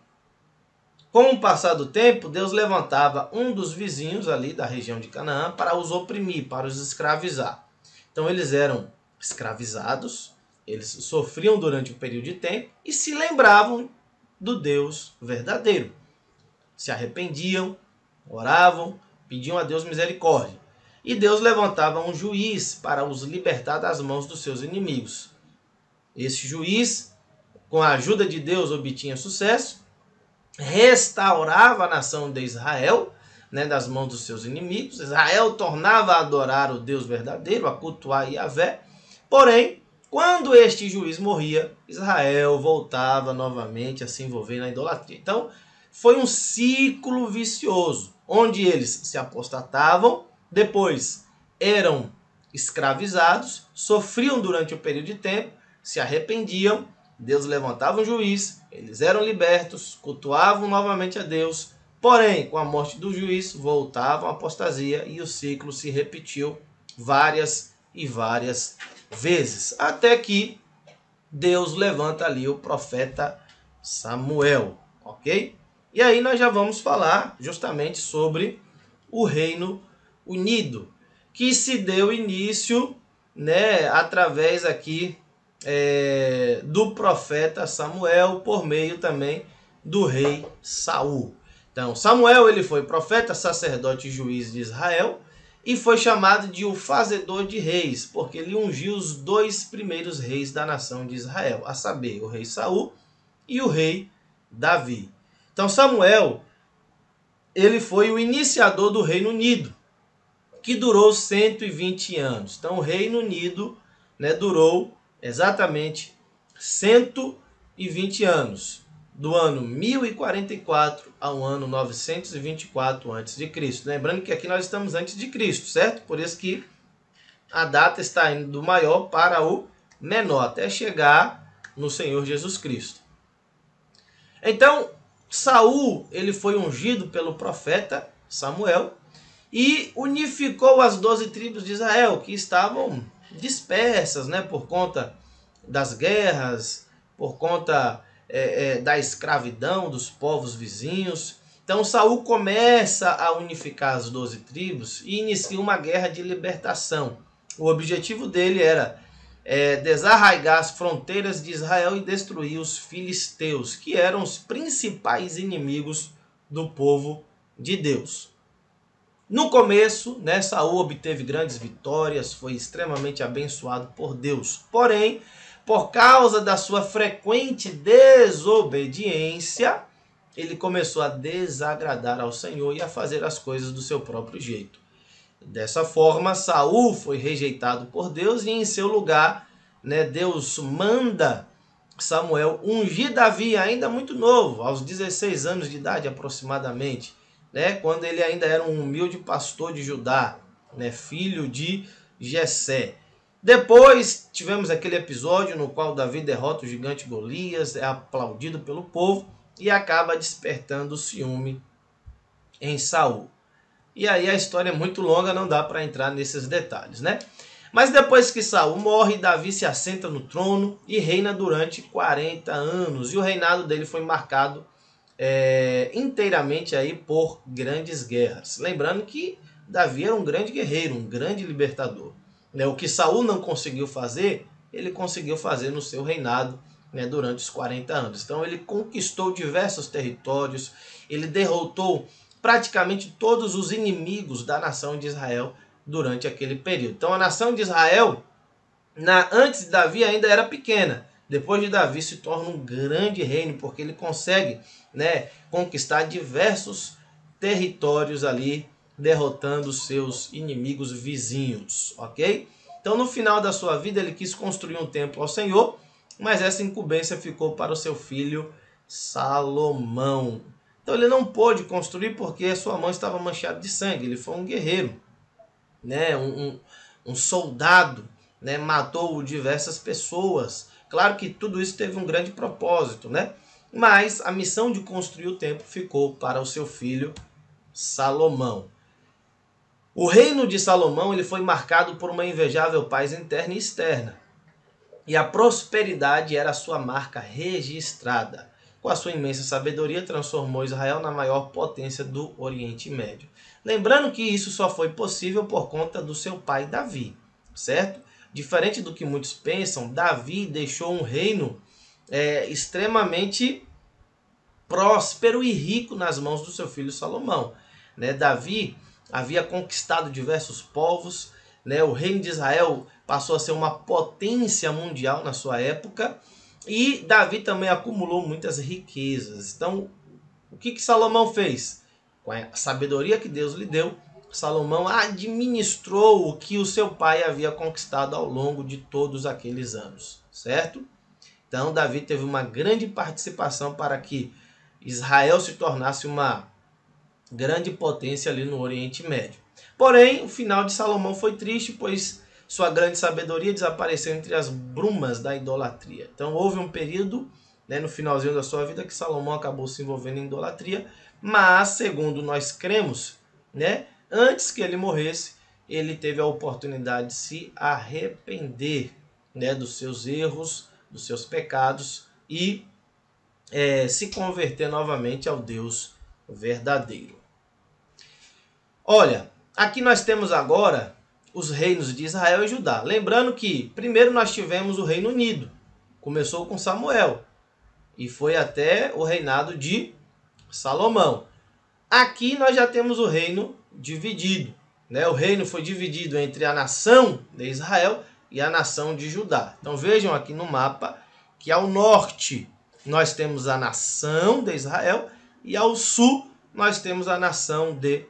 com o passar do tempo, Deus levantava um dos vizinhos ali da região de Canaã para os oprimir, para os escravizar. Então eles eram escravizados, eles sofriam durante um período de tempo e se lembravam do Deus verdadeiro. Se arrependiam, oravam, pediam a Deus misericórdia. E Deus levantava um juiz para os libertar das mãos dos seus inimigos. Esse juiz, com a ajuda de Deus, obtinha sucesso, restaurava a nação de Israel, das mãos dos seus inimigos. Israel tornava a adorar o Deus verdadeiro, a cultuar Yahvé. Porém, quando este juiz morria, Israel voltava novamente a se envolver na idolatria. Então, foi um ciclo vicioso, onde eles se apostatavam, depois eram escravizados, sofriam durante um período de tempo, se arrependiam, Deus levantava um juiz, eles eram libertos, cultuavam novamente a Deus, porém, com a morte do juiz, voltavam à apostasia e o ciclo se repetiu várias e várias vezes, até que Deus levanta ali o profeta Samuel, ok? E aí nós já vamos falar justamente sobre o Reino Unido, que se deu início, através aqui do profeta Samuel, por meio também do rei Saul. Então, Samuel ele foi profeta, sacerdote e juiz de Israel e foi chamado de o fazedor de reis, porque ele ungiu os 2 primeiros reis da nação de Israel, a saber, o rei Saul e o rei Davi. Então, Samuel ele foi o iniciador do Reino Unido, que durou 120 anos. Então, o Reino Unido durou exatamente 120 anos, do ano 1044 ao ano 924 a.C. Lembrando que aqui nós estamos antes de Cristo, certo? Por isso que a data está indo do maior para o menor, até chegar no Senhor Jesus Cristo. Então, Saul ele foi ungido pelo profeta Samuel e unificou as 12 tribos de Israel, que estavam dispersas, por conta das guerras, por conta da escravidão dos povos vizinhos. Então Saul começa a unificar as 12 tribos e inicia uma guerra de libertação. O objetivo dele era desarraigar as fronteiras de Israel e destruir os filisteus, que eram os principais inimigos do povo de Deus. No começo, Saul obteve grandes vitórias, foi extremamente abençoado por Deus. Porém, por causa da sua frequente desobediência, ele começou a desagradar ao Senhor e a fazer as coisas do seu próprio jeito. Dessa forma, Saul foi rejeitado por Deus e em seu lugar, Deus manda Samuel ungir Davi, ainda muito novo, aos 16 anos de idade aproximadamente, quando ele ainda era um humilde pastor de Judá, filho de Jessé. Depois tivemos aquele episódio no qual Davi derrota o gigante Golias, é aplaudido pelo povo e acaba despertando o ciúme em Saul. E aí a história é muito longa, não dá para entrar nesses detalhes, Mas depois que Saul morre, Davi se assenta no trono e reina durante 40 anos. E o reinado dele foi marcado inteiramente aí por grandes guerras. Lembrando que Davi era um grande guerreiro, um grande libertador. O que Saul não conseguiu fazer, ele conseguiu fazer no seu reinado durante os 40 anos. Então ele conquistou diversos territórios, ele derrotou praticamente todos os inimigos da nação de Israel durante aquele período. Então a nação de Israel, antes de Davi, ainda era pequena. Depois de Davi se torna um grande reino, porque ele consegue conquistar diversos territórios ali, derrotando os seus inimigos vizinhos, ok? Então, no final da sua vida, ele quis construir um templo ao Senhor, mas essa incumbência ficou para o seu filho Salomão. Então, ele não pôde construir porque sua mão estava manchada de sangue. Ele foi um guerreiro, né? Um soldado, né? Matou diversas pessoas. Claro que tudo isso teve um grande propósito, né? Mas a missão de construir o templo ficou para o seu filho Salomão. O reino de Salomão ele foi marcado por uma invejável paz interna e externa. E a prosperidade era a sua marca registrada. Com a sua imensa sabedoria, transformou Israel na maior potência do Oriente Médio. Lembrando que isso só foi possível por conta do seu pai Davi, certo? Diferente do que muitos pensam, Davi deixou um reino extremamente próspero e rico nas mãos do seu filho Salomão. Davi havia conquistado diversos povos, o reino de Israel passou a ser uma potência mundial na sua época, e Davi também acumulou muitas riquezas. Então, o que Salomão fez? Com a sabedoria que Deus lhe deu, Salomão administrou o que o seu pai havia conquistado ao longo de todos aqueles anos, certo? Então, Davi teve uma grande participação para que Israel se tornasse uma grande potência ali no Oriente Médio. Porém, o final de Salomão foi triste, pois sua grande sabedoria desapareceu entre as brumas da idolatria. Então houve um período, no finalzinho da sua vida, que Salomão acabou se envolvendo em idolatria, mas, segundo nós cremos, antes que ele morresse, ele teve a oportunidade de se arrepender, dos seus erros, dos seus pecados e se converter novamente ao Deus verdadeiro. Olha, aqui nós temos agora os reinos de Israel e Judá. Lembrando que primeiro nós tivemos o Reino Unido. Começou com Samuel e foi até o reinado de Salomão. Aqui nós já temos o reino dividido. O reino foi dividido entre a nação de Israel e a nação de Judá. Então vejam aqui no mapa que ao norte nós temos a nação de Israel e ao sul nós temos a nação de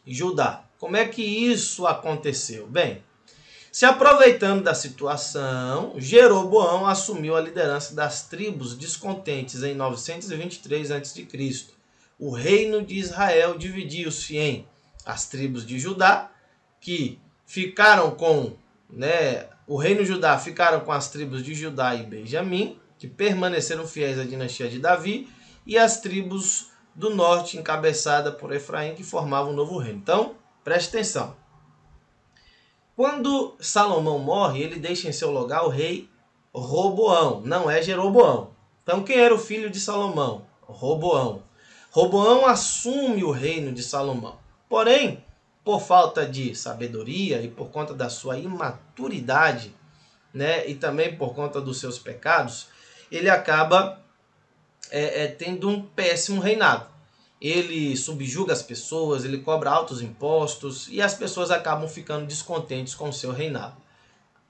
Judá. Como é que isso aconteceu? Bem, se aproveitando da situação, Jeroboão assumiu a liderança das tribos descontentes em 923 a.C. O reino de Israel dividiu-se em as tribos de Judá, que ficaram com, o reino de Judá ficaram com as tribos de Judá e Benjamim, que permaneceram fiéis à dinastia de Davi, e as tribos do norte, encabeçada por Efraim, que formavam um novo reino. Então, preste atenção. Quando Salomão morre, ele deixa em seu lugar o rei Roboão, não é Jeroboão. Então, quem era o filho de Salomão? Roboão. Roboão assume o reino de Salomão. Porém, por falta de sabedoria e por conta da sua imaturidade, e também por conta dos seus pecados, ele acaba tendo um péssimo reinado. Ele subjuga as pessoas, ele cobra altos impostos e as pessoas acabam ficando descontentes com o seu reinado.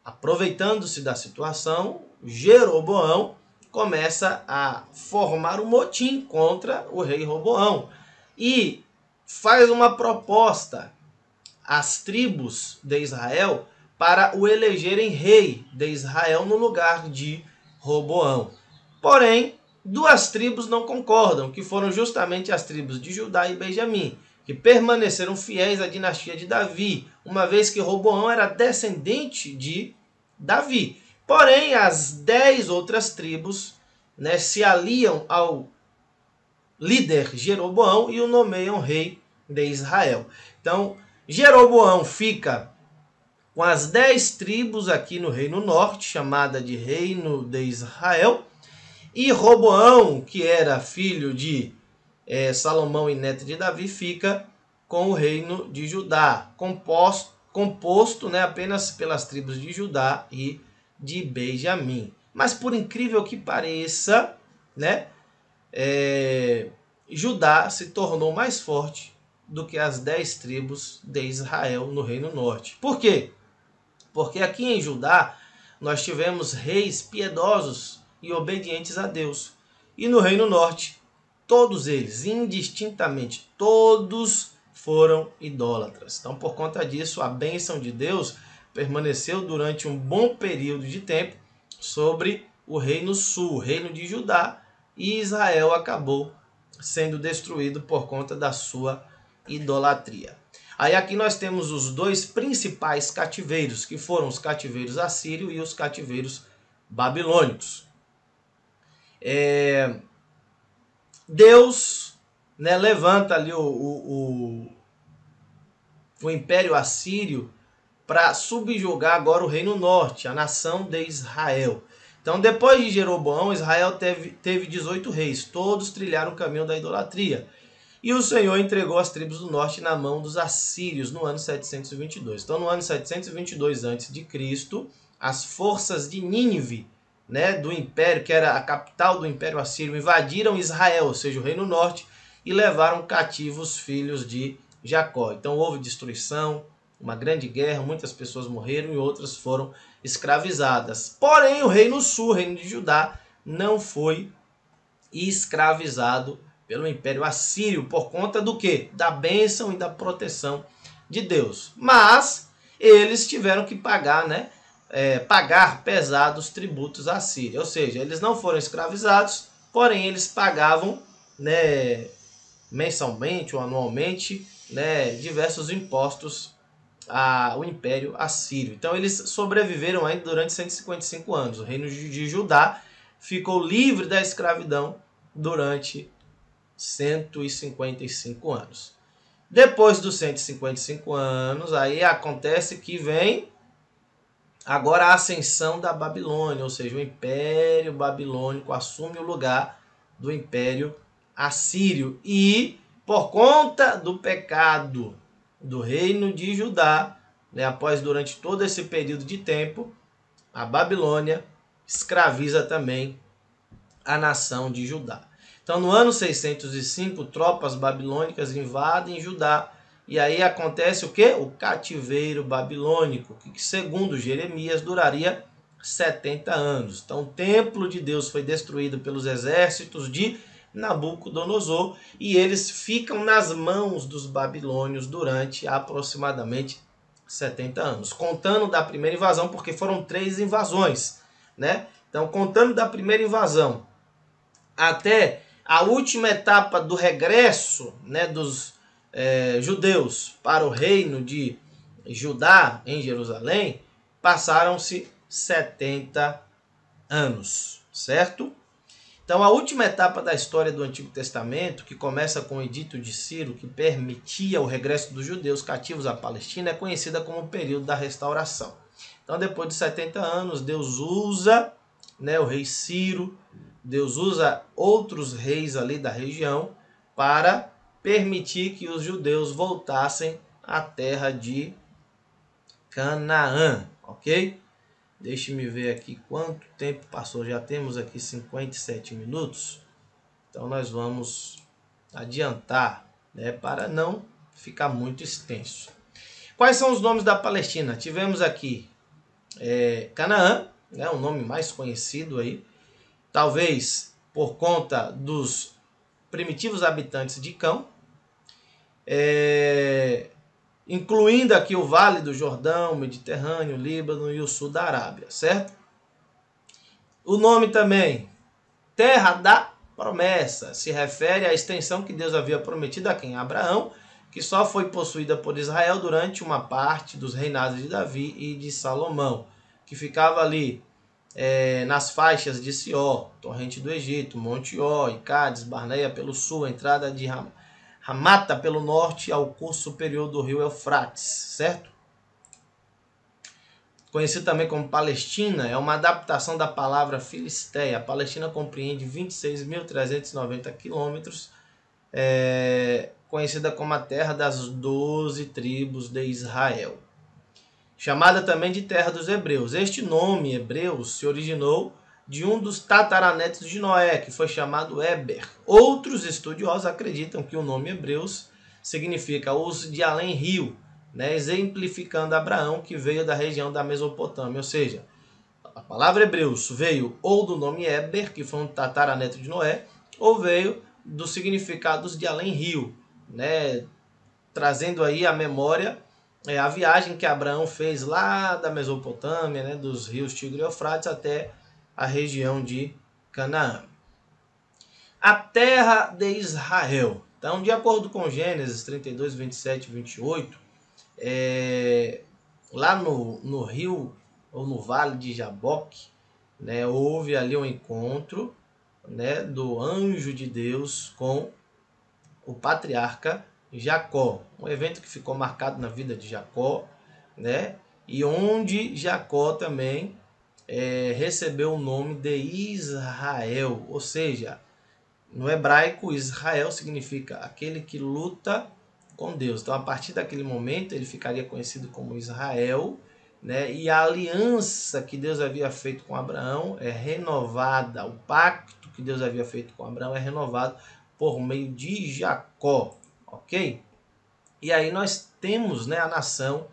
Aproveitando-se da situação, Jeroboão começa a formar um motim contra o rei Roboão e faz uma proposta às tribos de Israel para o elegerem rei de Israel no lugar de Roboão. Porém, duas tribos não concordam, que foram justamente as tribos de Judá e Benjamim, que permaneceram fiéis à dinastia de Davi, uma vez que Roboão era descendente de Davi. Porém, as 10 outras tribos se aliam ao líder Jeroboão e o nomeiam rei de Israel. Então, Jeroboão fica com as 10 tribos aqui no Reino Norte, chamada de Reino de Israel, e Roboão, que era filho de Salomão e neto de Davi, fica com o reino de Judá, composto apenas pelas tribos de Judá e de Benjamim. Mas por incrível que pareça, Judá se tornou mais forte do que as 10 tribos de Israel no Reino Norte. Por quê? Porque aqui em Judá nós tivemos reis piedosos e obedientes a Deus. E no Reino Norte, todos eles, indistintamente, todos foram idólatras. Então, por conta disso, a bênção de Deus permaneceu durante um bom período de tempo sobre o reino sul, o reino de Judá, e Israel acabou sendo destruído por conta da sua idolatria. Aí aqui nós temos os dois principais cativeiros, que foram os cativeiros assírios e os cativeiros babilônicos. Deus, né, levanta ali o Império Assírio para subjugar agora o Reino Norte, a nação de Israel. Então, depois de Jeroboão, Israel teve 18 reis, todos trilharam o caminho da idolatria. E o Senhor entregou as tribos do norte na mão dos assírios no ano 722. Então, no ano 722 a.C., as forças de Nínive, né, do império, que era a capital do Império Assírio, invadiram Israel, ou seja, o Reino Norte, e levaram cativos os filhos de Jacó. Então, houve destruição, uma grande guerra, muitas pessoas morreram e outras foram escravizadas. Porém, o Reino Sul, o Reino de Judá, não foi escravizado pelo Império Assírio, por conta do quê? Da bênção e da proteção de Deus. Mas eles tiveram que pagar, né? Pagar pesados tributos à Síria. Ou seja, eles não foram escravizados, porém eles pagavam, né, mensalmente ou anualmente, né, diversos impostos ao Império Assírio. Então eles sobreviveram ainda durante 155 anos. O reino de Judá ficou livre da escravidão durante 155 anos. Depois dos 155 anos, aí acontece que vem agora a ascensão da Babilônia, ou seja, o Império Babilônico assume o lugar do Império Assírio. E por conta do pecado do reino de Judá, né, após durante todo esse período de tempo, a Babilônia escraviza também a nação de Judá. Então, no ano 605, tropas babilônicas invadem Judá. E aí acontece o quê? O cativeiro babilônico, que segundo Jeremias duraria 70 anos. Então, o templo de Deus foi destruído pelos exércitos de Nabucodonosor e eles ficam nas mãos dos babilônios durante aproximadamente 70 anos. Contando da primeira invasão, porque foram 3 invasões, né? Então, contando da primeira invasão até a última etapa do regresso, né, dos judeus para o reino de Judá em Jerusalém, passaram-se 70 anos, certo? Então a última etapa da história do Antigo Testamento, que começa com o edito de Ciro, que permitia o regresso dos judeus cativos à Palestina, é conhecida como o período da restauração. Então depois de 70 anos, Deus usa, né, o rei Ciro, Deus usa outros reis ali da região para permitir que os judeus voltassem à terra de Canaã, ok? Deixe-me ver aqui quanto tempo passou. Já temos aqui 57 minutos. Então nós vamos adiantar, né, para não ficar muito extenso. Quais são os nomes da Palestina? Tivemos aqui Canaã, né, o nome mais conhecido aí. Talvez por conta dos primitivos habitantes de Cão, incluindo aqui o Vale do Jordão, o Mediterrâneo, o Líbano e o sul da Arábia, certo? O nome também, Terra da Promessa, se refere à extensão que Deus havia prometido a quem? A Abraão, que só foi possuída por Israel durante uma parte dos reinados de Davi e de Salomão, que ficava ali nas faixas de Sió, torrente do Egito, Monte Ó, Cádiz, Barneia pelo sul, a entrada de Ramata pelo norte ao curso superior do rio Eufrates, certo? Conhecido também como Palestina, é uma adaptação da palavra Filisteia. A Palestina compreende 26.390 quilômetros, conhecida como a terra das 12 tribos de Israel. Chamada também de terra dos hebreus. Este nome, hebreus, se originou de um dos tataranetos de Noé, que foi chamado Eber. Outros estudiosos acreditam que o nome hebreus significa os de além-rio, né, exemplificando Abraão, que veio da região da Mesopotâmia. Ou seja, a palavra hebreus veio ou do nome Eber, que foi um tataraneto de Noé, ou veio dos significados de além-rio, né, trazendo aí a memória a viagem que Abraão fez lá da Mesopotâmia, né, dos rios Tigre e Eufrates até a região de Canaã. A terra de Israel. Então, de acordo com Gênesis 32, 27 e 28, lá no rio ou no vale de Jaboque, né, houve ali um encontro, né, do anjo de Deus com o patriarca Jacó. Um evento que ficou marcado na vida de Jacó, né, e onde Jacó também recebeu o nome de Israel, ou seja, no hebraico, Israel significa aquele que luta com Deus. Então, a partir daquele momento, ele ficaria conhecido como Israel, né? E a aliança que Deus havia feito com Abraão é renovada. O pacto que Deus havia feito com Abraão é renovado por meio de Jacó, ok? E aí nós temos, né, a nação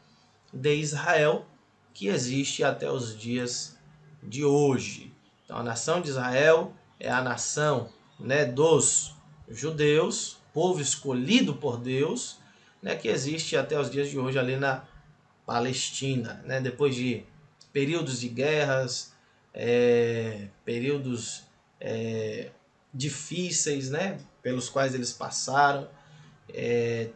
de Israel que existe até os dias de hoje. Então, a nação de Israel é a nação, né, dos judeus, povo escolhido por Deus, né, que existe até os dias de hoje ali na Palestina, né, depois de períodos de guerras, períodos difíceis, né, pelos quais eles passaram.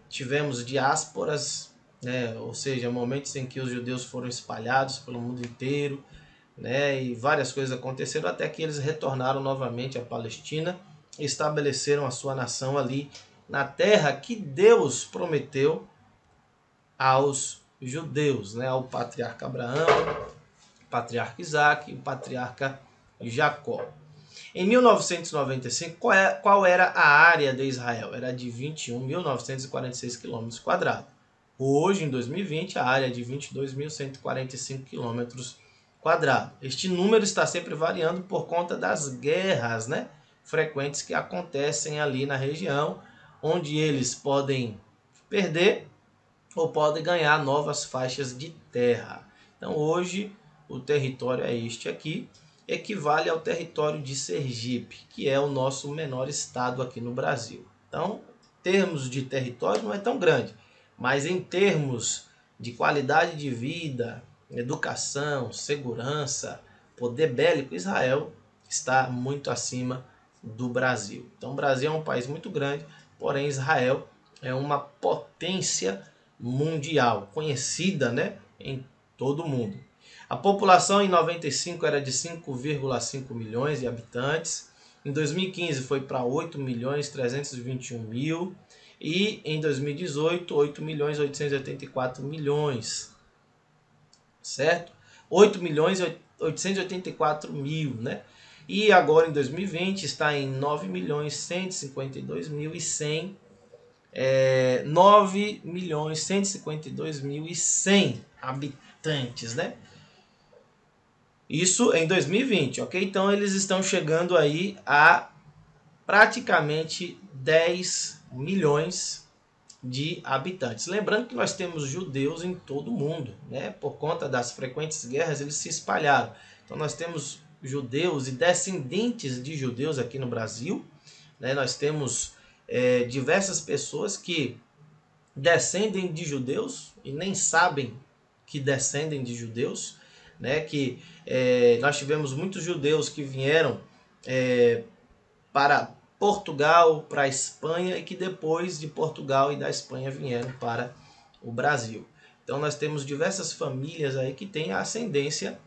Tivemos diásporas, né, ou seja, momentos em que os judeus foram espalhados pelo mundo inteiro, né, e várias coisas aconteceram até que eles retornaram novamente à Palestina e estabeleceram a sua nação ali na terra que Deus prometeu aos judeus, né, ao patriarca Abraão, patriarca Isaac e o patriarca Jacó. Em 1995, qual era a área de Israel? Era de 21.946 km². Hoje, em 2020, a área é de 22.145 km². Este número está sempre variando por conta das guerras, né, frequentes que acontecem ali na região, onde eles podem perder ou podem ganhar novas faixas de terra. Então, hoje, o território é este aqui, equivale ao território de Sergipe, que é o nosso menor estado aqui no Brasil. Então, em termos de território, não é tão grande, mas em termos de qualidade de vida, educação, segurança, poder bélico, Israel está muito acima do Brasil. Então, o Brasil é um país muito grande, porém Israel é uma potência mundial, conhecida, né, em todo o mundo. A população em 95 era de 5,5 milhões de habitantes. Em 2015 foi para 8.321.000 e em 2018 8.884.000, certo? 8.884.000, né? E agora em 2020 está em 9.152.100, 9.152.100 habitantes, né? Isso em 2020, ok? Então eles estão chegando aí a praticamente 10 milhões de habitantes. Lembrando que nós temos judeus em todo o mundo, né? Por conta das frequentes guerras, eles se espalharam. Então nós temos judeus e descendentes de judeus aqui no Brasil, né? Nós temos diversas pessoas que descendem de judeus e nem sabem que descendem de judeus, né? Que nós tivemos muitos judeus que vieram para Portugal, para a Espanha, e que depois de Portugal e da Espanha vieram para o Brasil. Então nós temos diversas famílias aí que têm a ascendência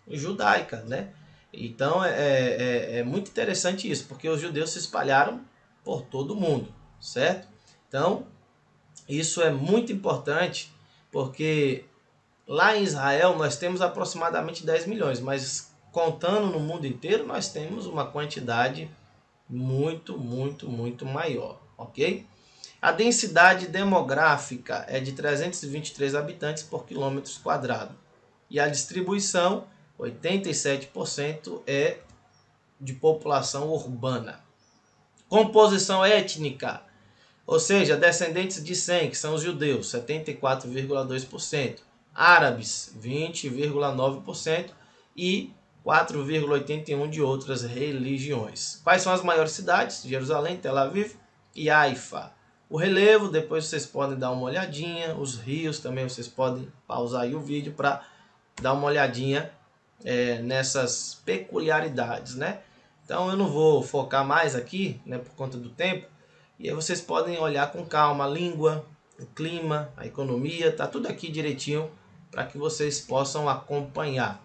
judaica, né? Então é muito interessante isso, porque os judeus se espalharam por todo o mundo, certo? Então isso é muito importante, porque lá em Israel nós temos aproximadamente 10 milhões, mas contando no mundo inteiro nós temos uma quantidade muito, muito, muito maior, ok? A densidade demográfica é de 323 habitantes por quilômetro quadrado. E a distribuição, 87% é de população urbana. Composição étnica, ou seja, descendentes de Sem, que são os judeus, 74,2%. Árabes, 20,9%. E 4,81% de outras religiões. Quais são as maiores cidades? Jerusalém, Tel Aviv e Haifa. o relevo, depois vocês podem dar uma olhadinha, os rios também vocês podem pausar aí o vídeo para dar uma olhadinha nessas peculiaridades, né? Então eu não vou focar mais aqui, né, por conta do tempo, e aí vocês podem olhar com calma a língua, o clima, a economia, tá tudo aqui direitinho para que vocês possam acompanhar,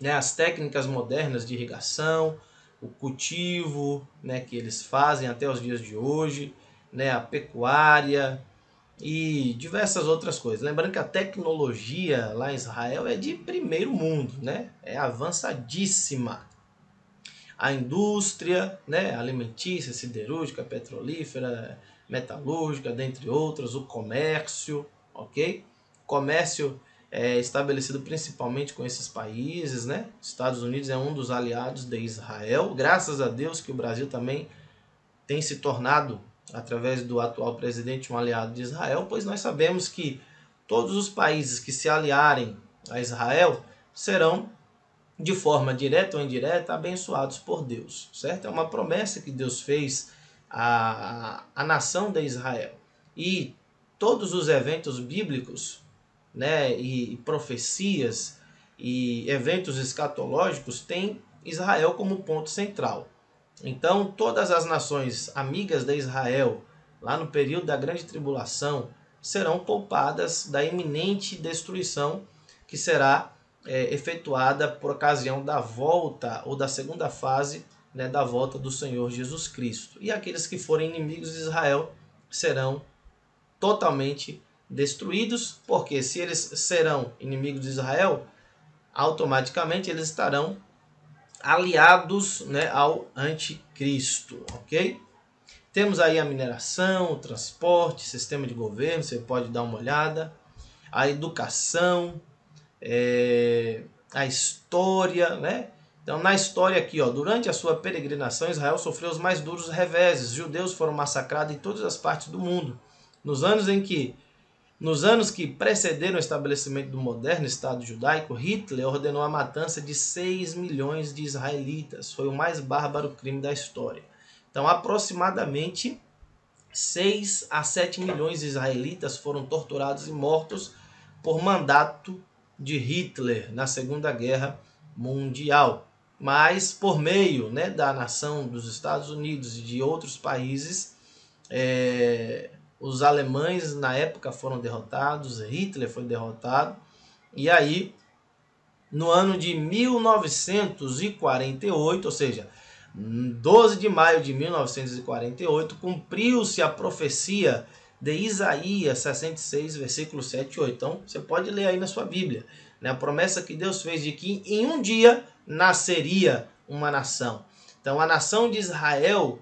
né, as técnicas modernas de irrigação, o cultivo, né, que eles fazem até os dias de hoje, né, a pecuária e diversas outras coisas. Lembrando que a tecnologia lá em Israel é de primeiro mundo, né, é avançadíssima. A indústria, né, alimentícia, siderúrgica, petrolífera, metalúrgica, dentre outras, o comércio, ok? Comércio estabelecido principalmente com esses países, né? Estados Unidos é um dos aliados de Israel. Graças a Deus que o Brasil também tem se tornado, através do atual presidente, um aliado de Israel, pois nós sabemos que todos os países que se aliarem a Israel serão, de forma direta ou indireta, abençoados por Deus, certo? É uma promessa que Deus fez à nação de Israel. E todos os eventos bíblicos, né, e profecias e eventos escatológicos têm Israel como ponto central. Então, todas as nações amigas de Israel, lá no período da grande tribulação, serão poupadas da iminente destruição que será efetuada por ocasião da volta ou da segunda fase, né, da volta do Senhor Jesus Cristo. E aqueles que forem inimigos de Israel serão totalmente destruídos, porque se eles serão inimigos de Israel, automaticamente eles estarão aliados, né, ao anticristo, ok? Temos aí a mineração, o transporte, sistema de governo, você pode dar uma olhada, a educação, a história, né? Então, na história aqui, ó, durante a sua peregrinação, Israel sofreu os mais duros reveses. Judeus foram massacrados em todas as partes do mundo. Nos anos que precederam o estabelecimento do moderno Estado judaico, Hitler ordenou a matança de 6 milhões de israelitas. Foi o mais bárbaro crime da história. Então, aproximadamente 6 a 7 milhões de israelitas foram torturados e mortos por mandato de Hitler na Segunda Guerra Mundial. Mas, por meio, né, da nação dos Estados Unidos e de outros países, os alemães na época foram derrotados, Hitler foi derrotado, e aí no ano de 1948, ou seja, 12 de maio de 1948, cumpriu-se a profecia de Isaías 66, versículo 7 e 8. Então, você pode ler aí na sua Bíblia, né? A promessa que Deus fez de que em um dia nasceria uma nação. Então, a nação de Israel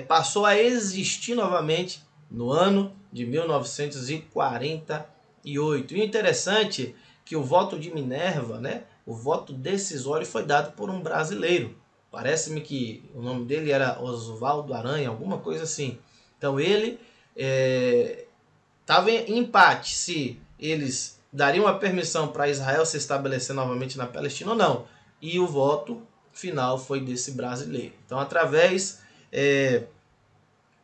passou a existir novamente no ano de 1948. E o interessante é que o voto de Minerva, né, o voto decisório, foi dado por um brasileiro. Parece-me que o nome dele era Oswaldo Aranha, alguma coisa assim. Então ele estava em empate se eles dariam a permissão para Israel se estabelecer novamente na Palestina ou não. E o voto final foi desse brasileiro. Então, através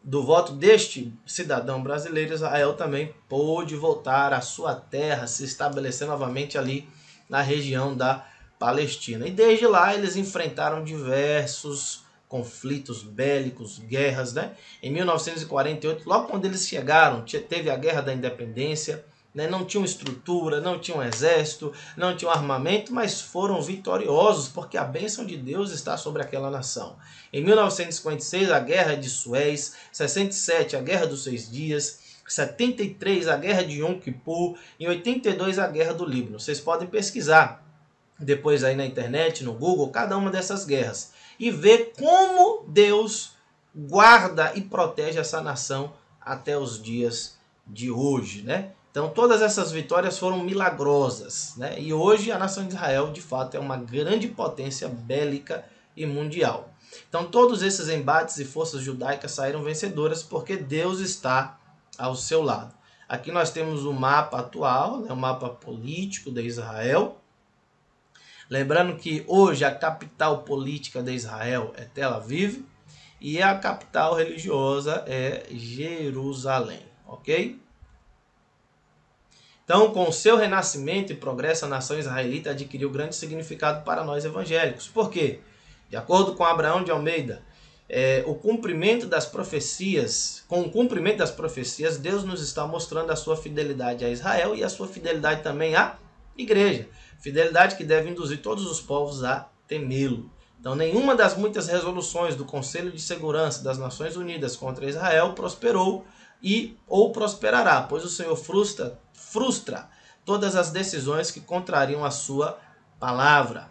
do voto deste cidadão brasileiro, Israel também pôde voltar à sua terra, se estabelecer novamente ali na região da Palestina. E desde lá eles enfrentaram diversos conflitos bélicos, guerras, né? Em 1948, logo quando eles chegaram, teve a Guerra da Independência, né? Não tinham estrutura, não tinham exército, não tinham armamento, mas foram vitoriosos porque a bênção de Deus está sobre aquela nação. Em 1956, a Guerra de Suez, 67, a Guerra dos 6 Dias, 73, a Guerra de Yom Kippur, em 82, a Guerra do Líbano. Vocês podem pesquisar depois aí na internet, no Google, cada uma dessas guerras e ver como Deus guarda e protege essa nação até os dias de hoje, né? Então todas essas vitórias foram milagrosas, né? E hoje a nação de Israel de fato é uma grande potência bélica e mundial. Então todos esses embates e forças judaicas saíram vencedoras porque Deus está ao seu lado. Aqui nós temos o mapa atual, né? O mapa político de Israel. Lembrando que hoje a capital política de Israel é Tel Aviv. e a capital religiosa é Jerusalém, ok? Então, com o seu renascimento e progresso, a nação israelita adquiriu grande significado para nós evangélicos. Por quê? De acordo com Abraão de Almeida, com o cumprimento das profecias, Deus nos está mostrando a sua fidelidade a Israel e a sua fidelidade também à igreja. Fidelidade que deve induzir todos os povos a temê-lo. Então, nenhuma das muitas resoluções do Conselho de Segurança das Nações Unidas contra Israel prosperou ou prosperará, pois o Senhor frustra todas as decisões que contrariam a sua palavra.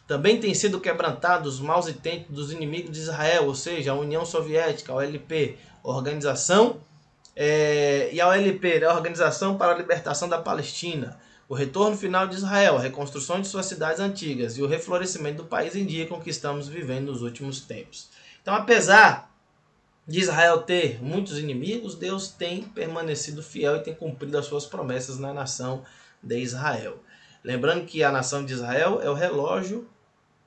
Também tem sido quebrantados os maus intentos dos inimigos de Israel, ou seja, a União Soviética, a OLP, a Organização a Organização para a Libertação da Palestina. O retorno final de Israel, a reconstrução de suas cidades antigas e o reflorescimento do país indicam que estamos vivendo nos últimos tempos. Então, apesar de Israel ter muitos inimigos, Deus tem permanecido fiel e tem cumprido as suas promessas na nação de Israel. Lembrando que a nação de Israel é o relógio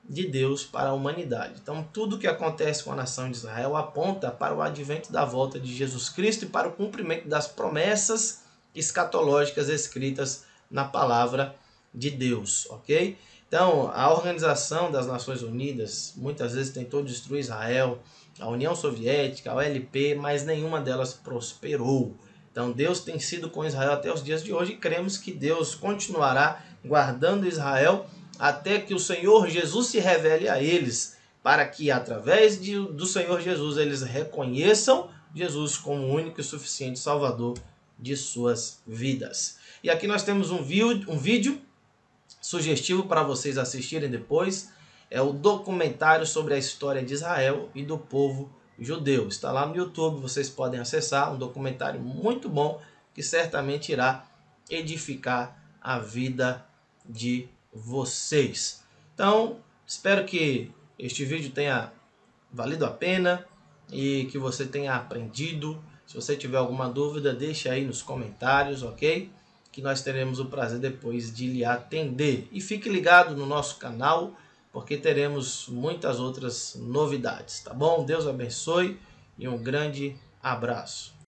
de Deus para a humanidade. Então, tudo que acontece com a nação de Israel aponta para o advento da volta de Jesus Cristo e para o cumprimento das promessas escatológicas escritas na palavra de Deus, ok? Então, a Organização das Nações Unidas muitas vezes tentou destruir Israel, a União Soviética, a OLP, mas nenhuma delas prosperou. Então, Deus tem sido com Israel até os dias de hoje e cremos que Deus continuará guardando Israel até que o Senhor Jesus se revele a eles, para que através do Senhor Jesus eles reconheçam Jesus como o único e suficiente Salvador de suas vidas. E aqui nós temos um vídeo sugestivo para vocês assistirem depois. É o documentário sobre a história de Israel e do povo judeu. Está lá no YouTube, vocês podem acessar. Um documentário muito bom que certamente irá edificar a vida de vocês. Então, espero que este vídeo tenha valido a pena e que você tenha aprendido. Se você tiver alguma dúvida, deixe aí nos comentários, ok? Que nós teremos o prazer depois de lhe atender. E fique ligado no nosso canal, porque teremos muitas outras novidades, tá bom? Deus abençoe e um grande abraço.